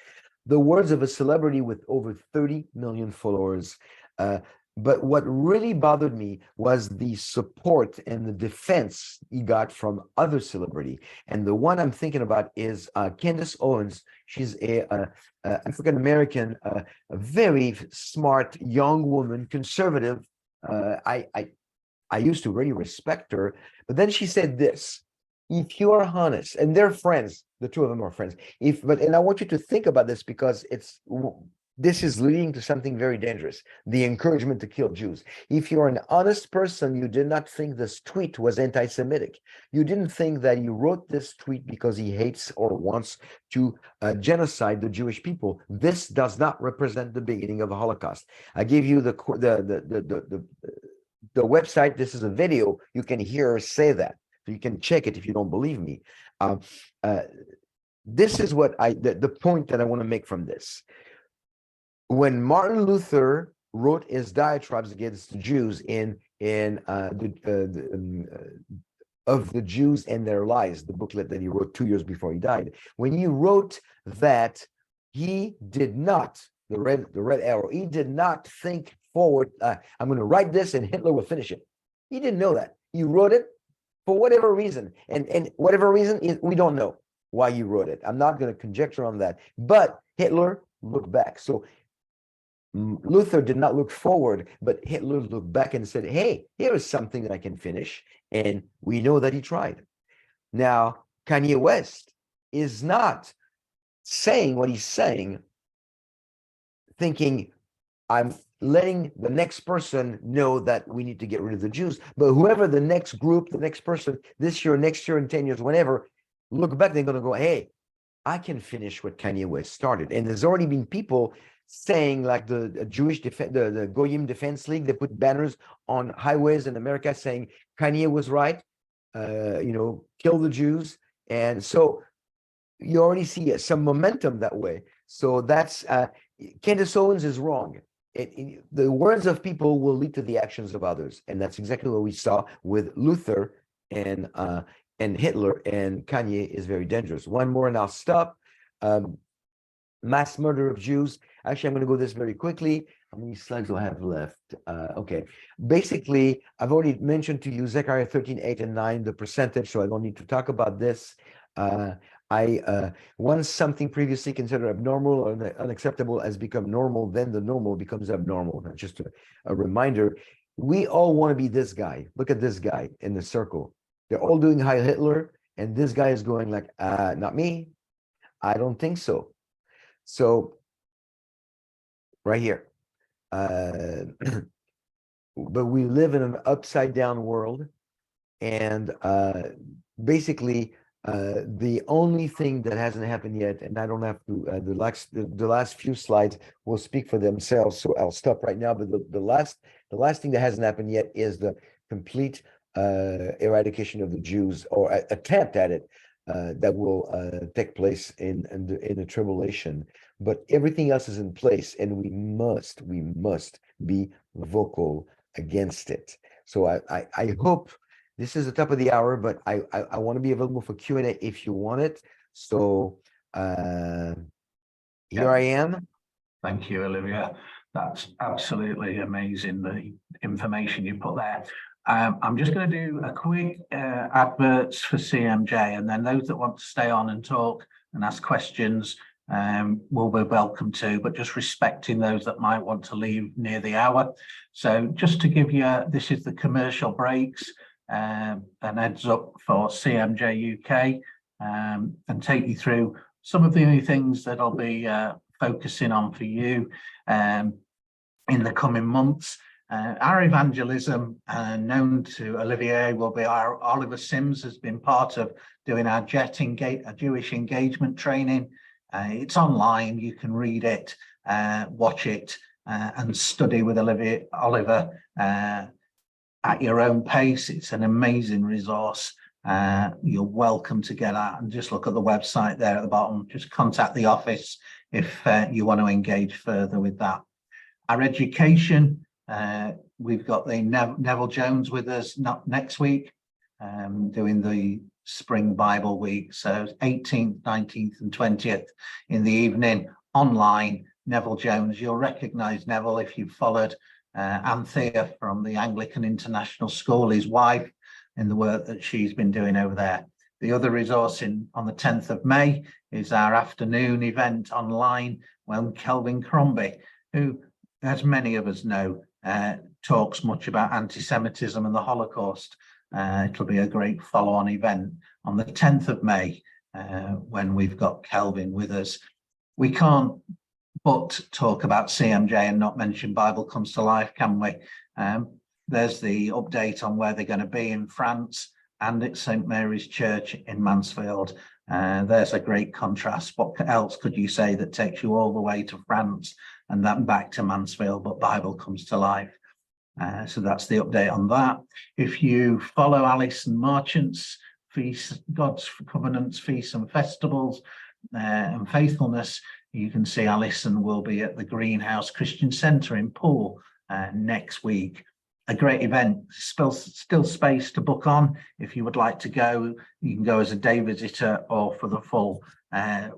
The words of a celebrity with over 30 million followers. But what really bothered me was the support and the defense he got from other celebrity. And the one I'm thinking about is Candace Owens. She's a African-American, a very smart young woman, conservative. I used to really respect her. But then she said this: "If you are honest," and they're friends, the two of them are friends. And I want you to think about this, because this is leading to something very dangerous, the encouragement to kill Jews. If you're an honest person, you did not think this tweet was anti-Semitic. You didn't think that he wrote this tweet because he hates or wants to genocide the Jewish people. This does not represent the beginning of the Holocaust. I gave you the the website, this is a video, you can hear her say that. So you can check it if you don't believe me. This is what the point that I want to make from this. When Martin Luther wrote his diatribes against the Jews of the Jews and their lies, the booklet that he wrote 2 years before he died. When he wrote that, he did not, the red arrow, he did not think forward, I'm going to write this and Hitler will finish it. He didn't know that. He wrote it for whatever reason. And whatever reason, we don't know why he wrote it. I'm not going to conjecture on that. But Hitler looked back. So Luther did not look forward, but Hitler looked back and said, hey, here is something that I can finish. And we know that he tried. Now, Kanye West is not saying what he's saying, thinking, I'm letting the next person know that we need to get rid of the Jews. But whoever the next group, the next person, this year, next year, in 10 years, whenever, look back, they're going to go, hey, I can finish what Kanye West started. And there's already been people saying, like the Jewish the Goyim Defense League, they put banners on highways in America saying Kanye was right, kill the Jews. And so you already see some momentum that way. So that's Candace Owens is wrong. The words of people will lead to the actions of others, and that's exactly what we saw with Luther and Hitler. And Kanye is very dangerous. One more, and I'll stop. Mass murder of Jews. Actually, I'm going to go this very quickly. How many slides do I have left? Okay. Basically, I've already mentioned to you Zechariah 13, 8, and 9, the percentage, so I don't need to talk about this. Once something previously considered abnormal or unacceptable has become normal, then the normal becomes abnormal. Just a reminder, we all want to be this guy. Look at this guy in the circle. They're all doing Heil Hitler, and this guy is going like, not me. I don't think so. So, right here. But we live in an upside down world, and basically the only thing that hasn't happened yet, and I don't have to, the last few slides will speak for themselves, so I'll stop right now. But the last thing that hasn't happened yet is the complete eradication of the Jews, or attempt at it, that will take place in the tribulation. But everything else is in place, and we must be vocal against it. So I hope this is the top of the hour, but I want to be available for Q&A if you want it. So here I am. Thank you, Olivier. That's absolutely amazing, the information you put there. I'm just going to do a quick adverts for CMJ, and then those that want to stay on and talk and ask questions will be welcome to, but just respecting those that might want to leave near the hour. So just to give you, this is the commercial breaks, an heads up for CMJ UK, and take you through some of the things that I'll be focusing on for you in the coming months. Our evangelism, known to Olivier, will be our Oliver Sims has been part of doing our Jewish engagement training. It's online, you can read it, watch it, and study with Oliver at your own pace. It's an amazing resource. You're welcome to get out and just look at the website there at the bottom. Just contact the office if you want to engage further with that. Our education, we've got the Neville Jones with us next week, doing the Spring Bible Week. So 18th, 19th and 20th in the evening, online. Neville Jones, you'll recognize Neville if you've followed Anthea from the Anglican International School, his wife, in the work that she's been doing over there. The other resource on the 10th of May is our afternoon event online when Kelvin Crombie, who, as many of us know, talks much about anti-Semitism and the Holocaust. It'll be a great follow-on event on the 10th of May when we've got Kelvin with us. We can't but talk about CMJ and not mention Bible Comes to Life, can we? There's the update on where they're going to be in France and at St. Mary's Church in Mansfield. There's a great contrast. What else could you say that takes you all the way to France and then back to Mansfield, but Bible Comes to Life? So that's the update on that. If you follow Alison Marchant's feasts, God's Covenants, Feasts and Festivals and Faithfulness, you can see Alison will be at the Greenhouse Christian Centre in Poole next week. A great event, still space to book on. If you would like to go, you can go as a day visitor or for the full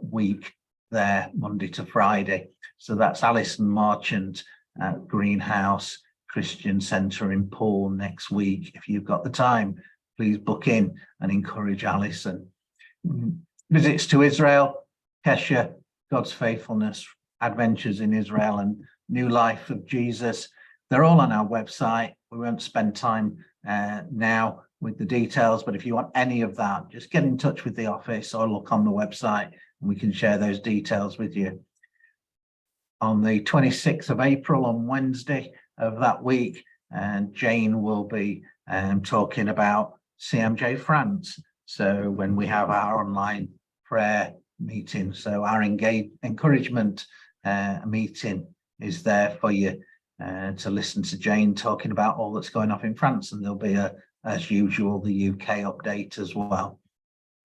week there, Monday to Friday. So that's Alison Marchant at Greenhouse Christian Centre in Poole next week. If you've got the time, please book in and encourage Alison. Visits to Israel, Kesha, God's Faithfulness, Adventures in Israel and New Life of Jesus. They're all on our website. We won't spend time now with the details, but if you want any of that, just get in touch with the office or look on the website and we can share those details with you. On the 26th of April, on Wednesday of that week, and Jane will be talking about CMJ France. So when we have our online prayer meeting, so our encouragement meeting is there for you to listen to Jane talking about all that's going on in France, and there'll be as usual, the UK update as well.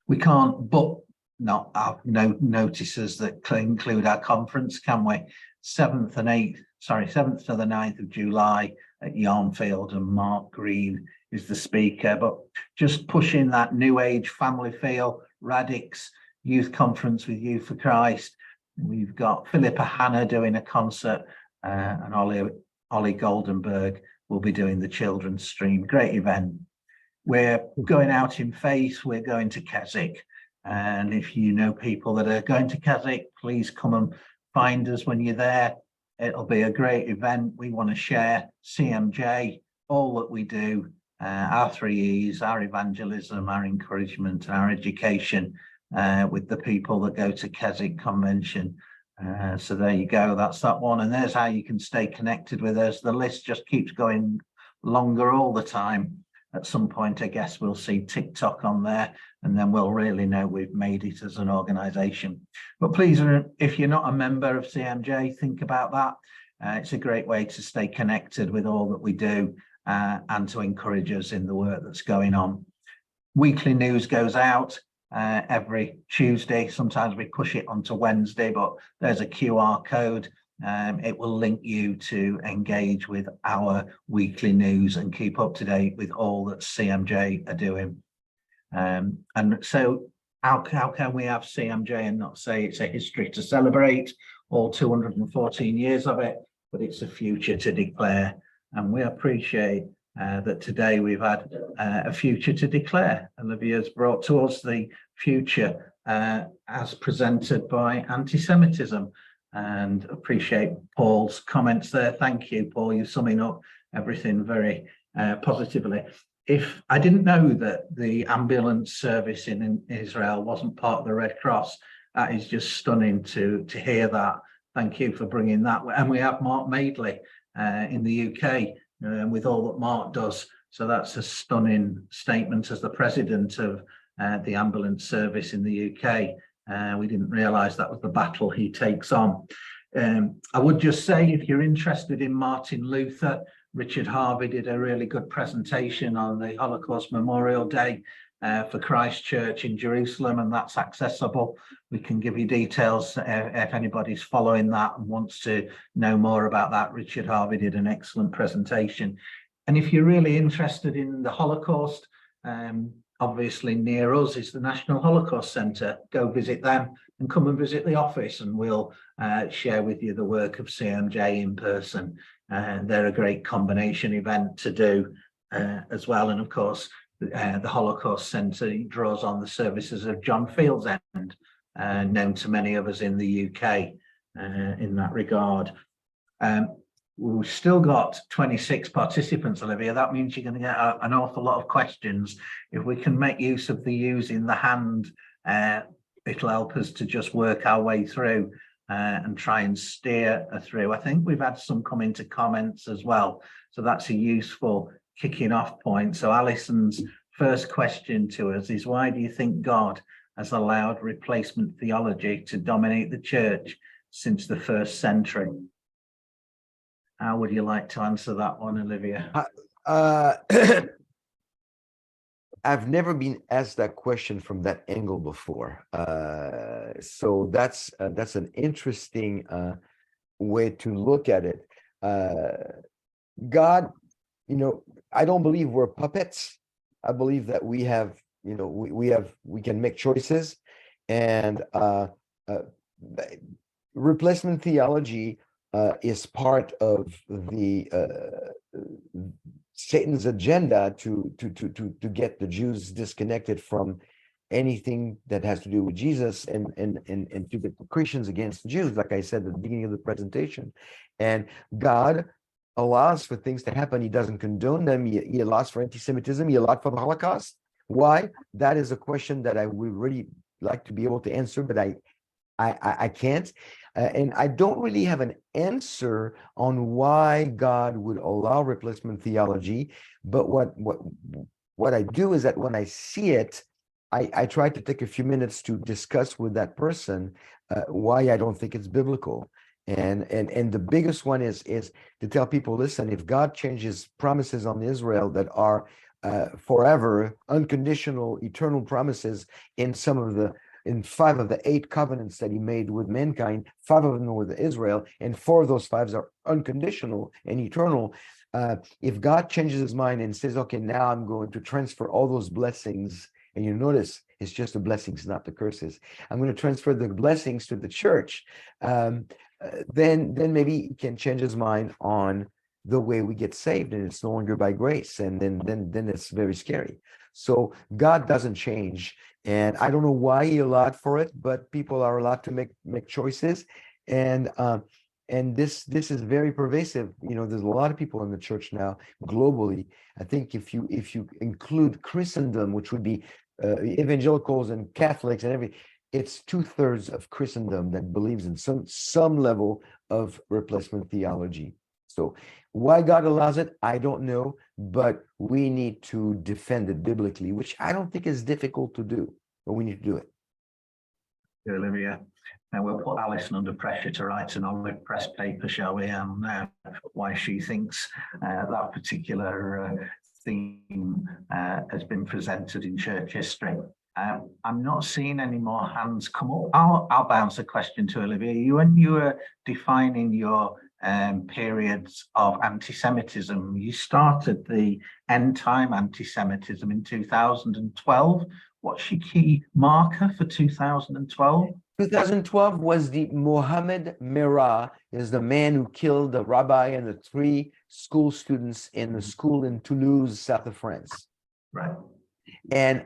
We can't but not have no notices that include our conference, can we? 7th to the 9th of July at Yarnfield, and Mark Green is the speaker, but just pushing that new age family feel, Radix youth conference with Youth for Christ. We've got Philippa Hanna doing a concert and Ollie Goldenberg will be doing the children's stream. Great event. We're going out in faith. We're going to Keswick. And if you know people that are going to Keswick, please come and find us when you're there. It'll be a great event. We want to share CMJ, all that we do, our 3 E's, our evangelism, our encouragement, our education with the people that go to Keswick Convention. So there you go, that's that one. And there's how you can stay connected with us. The list just keeps going longer all the time. At some point, I guess we'll see TikTok on there, and then we'll really know we've made it as an organization. But please, if you're not a member of CMJ, think about that. It's a great way to stay connected with all that we do and to encourage us in the work that's going on. Weekly news goes out every Tuesday. Sometimes we push it onto Wednesday, but there's a QR code. It will link you to engage with our weekly news and keep up to date with all that CMJ are doing. And so how can we have CMJ and not say it's a history to celebrate, all 214 years of it, but it's a future to declare. And we appreciate that today we've had a future to declare. Olivier's brought to us the future as presented by anti-Semitism, and appreciate Paul's comments there. Thank you, Paul. You're summing up everything very positively. If I didn't know that the ambulance service in Israel wasn't part of the Red Cross, that is just stunning to hear that. Thank you for bringing that. And we have Mark Madeley in the UK with all that Mark does. So that's a stunning statement as the president of the ambulance service in the UK. We didn't realise that was the battle he takes on. I would just say, if you're interested in Martin Luther, Richard Harvey did a really good presentation on the Holocaust Memorial Day for Christ Church in Jerusalem, and that's accessible. We can give you details if anybody's following that and wants to know more about that. Richard Harvey did an excellent presentation. And if you're really interested in the Holocaust, obviously near us is the National Holocaust Centre. Go visit them and come and visit the office, and we'll share with you the work of CMJ in person. They're a great combination event to do as well. And of course, the Holocaust Centre draws on the services of John Fields End, known to many of us in the UK in that regard. We've still got 26 participants, Olivia. That means you're going to get an awful lot of questions. If we can make use of the using the hand, it'll help us to just work our way through and try and steer through. I think we've had some come into comments as well. So that's a useful kicking off point. So Alison's first question to us is, why do you think God has allowed replacement theology to dominate the church since the 1st century? How would you like to answer that one, Olivier? I've never been asked that question from that angle before. So that's an interesting way to look at it. God, I don't believe we're puppets. I believe that we have, we can make choices, and replacement theology is part of the Satan's agenda to get the Jews disconnected from anything that has to do with Jesus, and to get the Christians against the Jews, like I said at the beginning of the presentation. And God allows for things to happen. He doesn't condone them. He allows for anti-Semitism. He allowed for the Holocaust. Why? That is a question that I would really like to be able to answer, but I can't. And I don't really have an answer on why God would allow replacement theology. But what I do is that when I see it, I try to take a few minutes to discuss with that person why I don't think it's biblical. And the biggest one is to tell people, listen, if God changes promises on Israel that are forever, unconditional, eternal promises in in 5 of the 8 covenants that he made with mankind, 5 of them were with Israel, and 4 of those 5 are unconditional and eternal. If God changes his mind and says, okay, now I'm going to transfer all those blessings, and you notice it's just the blessings, not the curses. I'm going to transfer the blessings to the church. Then maybe he can change his mind on the way we get saved, and it's no longer by grace, and then it's very scary. So God doesn't change, and I don't know why he allowed for it, but people are allowed to make choices, and this is very pervasive. There's a lot of people in the church now globally. I think if you include Christendom, which would be evangelicals and Catholics and everything, it's 2/3 of Christendom that believes in some level of replacement theology. So why God allows it, I don't know, but we need to defend it biblically, which I don't think is difficult to do, but we need to do it. Olivia, now we'll put Alison under pressure to write an olive press paper, shall we, on why she thinks that particular theme has been presented in church history. I'm not seeing any more hands come up. I'll bounce a question to Olivier. When you were defining your periods of anti-Semitism, you started the end time anti-Semitism in 2012. What's your key marker for 2012? 2012 was the Mohammed Merah, is the man who killed the rabbi and the 3 school students in the school in Toulouse, south of France. Right. And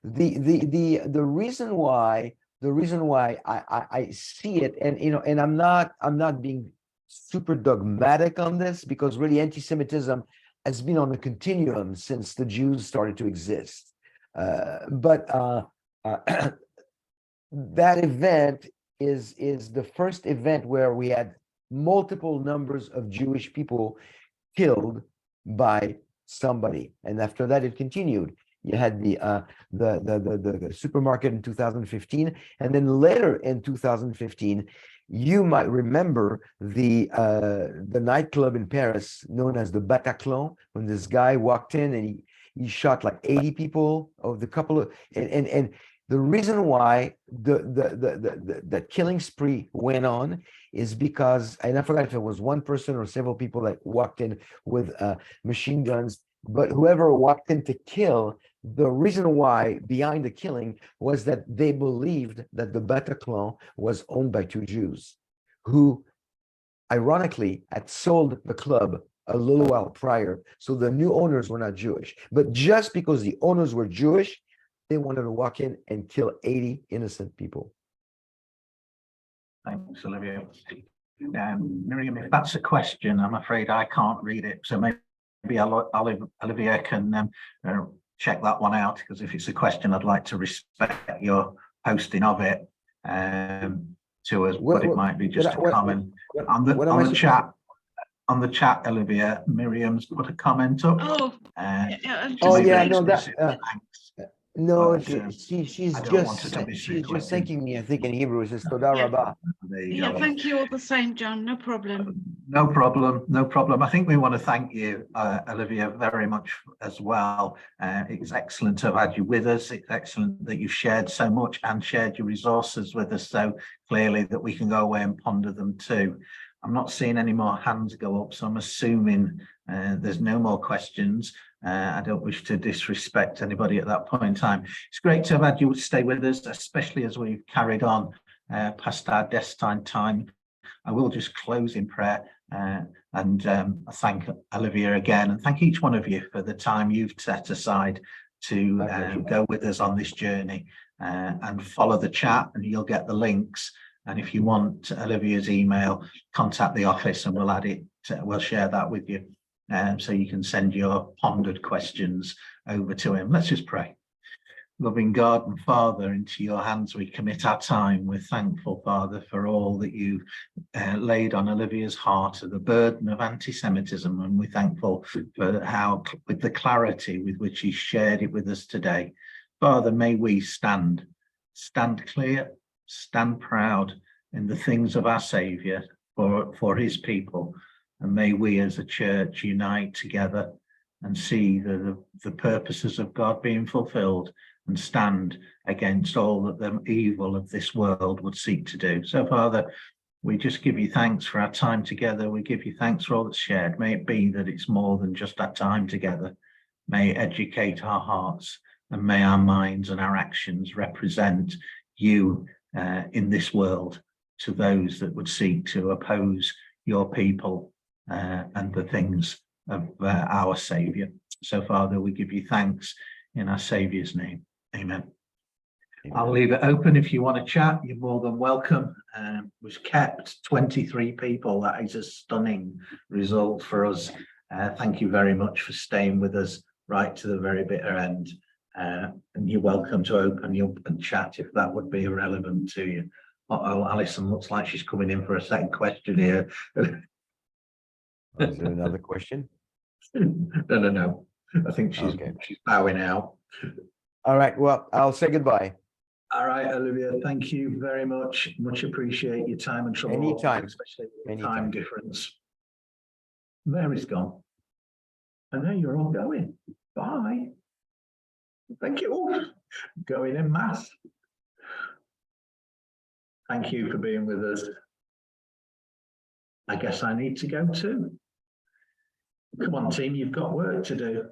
the reason why I see it, and I'm not being super dogmatic on this, because really anti-Semitism has been on a continuum since the Jews started to exist. But that event is the first event where we had multiple numbers of Jewish people killed by somebody, and after that it continued. You had the supermarket in 2015, and then later in 2015, you might remember the nightclub in Paris known as the Bataclan, when this guy walked in and he shot like 80 people of the couple of, and the reason why the killing spree went on is because, and I forgot if it was one person or several people that walked in with machine guns, but whoever walked in to kill, the reason why behind the killing was that they believed that the Bataclan was owned by 2 Jews who ironically had sold the club a little while prior. So the new owners were not Jewish, but just because the owners were Jewish, they wanted to walk in and kill 80 innocent people. Thanks, Olivier. Miriam, if that's a question, I'm afraid I can't read it. So maybe Olivier can check that one out, because if it's a question, I'd like to respect your posting of it to us, but it might be just a comment. On the chat. On the chat, Olivier, Miriam's put a comment up. Oh, no, that No, but she's I don't want her to miss she's just requesting. thanking me, I think in Hebrew, it says Toda Yeah. Rabba. There you Yeah, go. thank you all the same, John. No problem. No problem, no problem. I think we want to thank you, Olivia, very much as well. It's excellent to have had you with us. It's excellent that you've shared so much and shared your resources with us so clearly that we can go away and ponder them too. I'm not seeing any more hands go up, so I'm assuming there's no more questions. I don't wish to disrespect anybody at that point in time. It's great to have had you stay with us, especially as we've carried on past our destined time. I will just close in prayer and thank Olivier again, and thank each one of you for the time you've set aside to go with us on this journey, and follow the chat and you'll get the links. And if you want Olivier's email, contact the office and we'll add it, we'll share that with you. So you can send your pondered questions over to him. Let's just pray. Loving God and Father, into your hands we commit our time. We're thankful, Father, for all that you laid on Olivier's heart of the burden of anti-Semitism, and we're thankful for how, with the clarity with which he shared it with us today. Father, may we stand clear, stand proud in the things of our Saviour for his people, and may we as a church unite together and see the purposes of God being fulfilled, and stand against all that the evil of this world would seek to do. So, Father, we just give you thanks for our time together. We give you thanks for all that's shared. May it be that it's more than just our time together. May it educate our hearts, and may our minds and our actions represent you in this world to those that would seek to oppose your people and the things of our Saviour. So, Father, we give you thanks in our Saviour's name. Amen. I'll leave it open if you want to chat. You're more than welcome. Was kept 23 people. That is a stunning result for us. Thank you very much for staying with us right to the very bitter end. And you're welcome to open up and chat if that would be relevant to you. Uh-oh, Alison looks like she's coming in for a second question here. Is there another question? No. I think she's bowing out. All right, well, I'll say goodbye. All right, Olivia, thank you very much. Much appreciate your time and trouble. Anytime. Especially the Anytime. time difference. Mary's gone. And there you're all going. Bye. Thank you all. Going en masse. Thank you for being with us. I guess I need to go too. Come on, team, you've got work to do.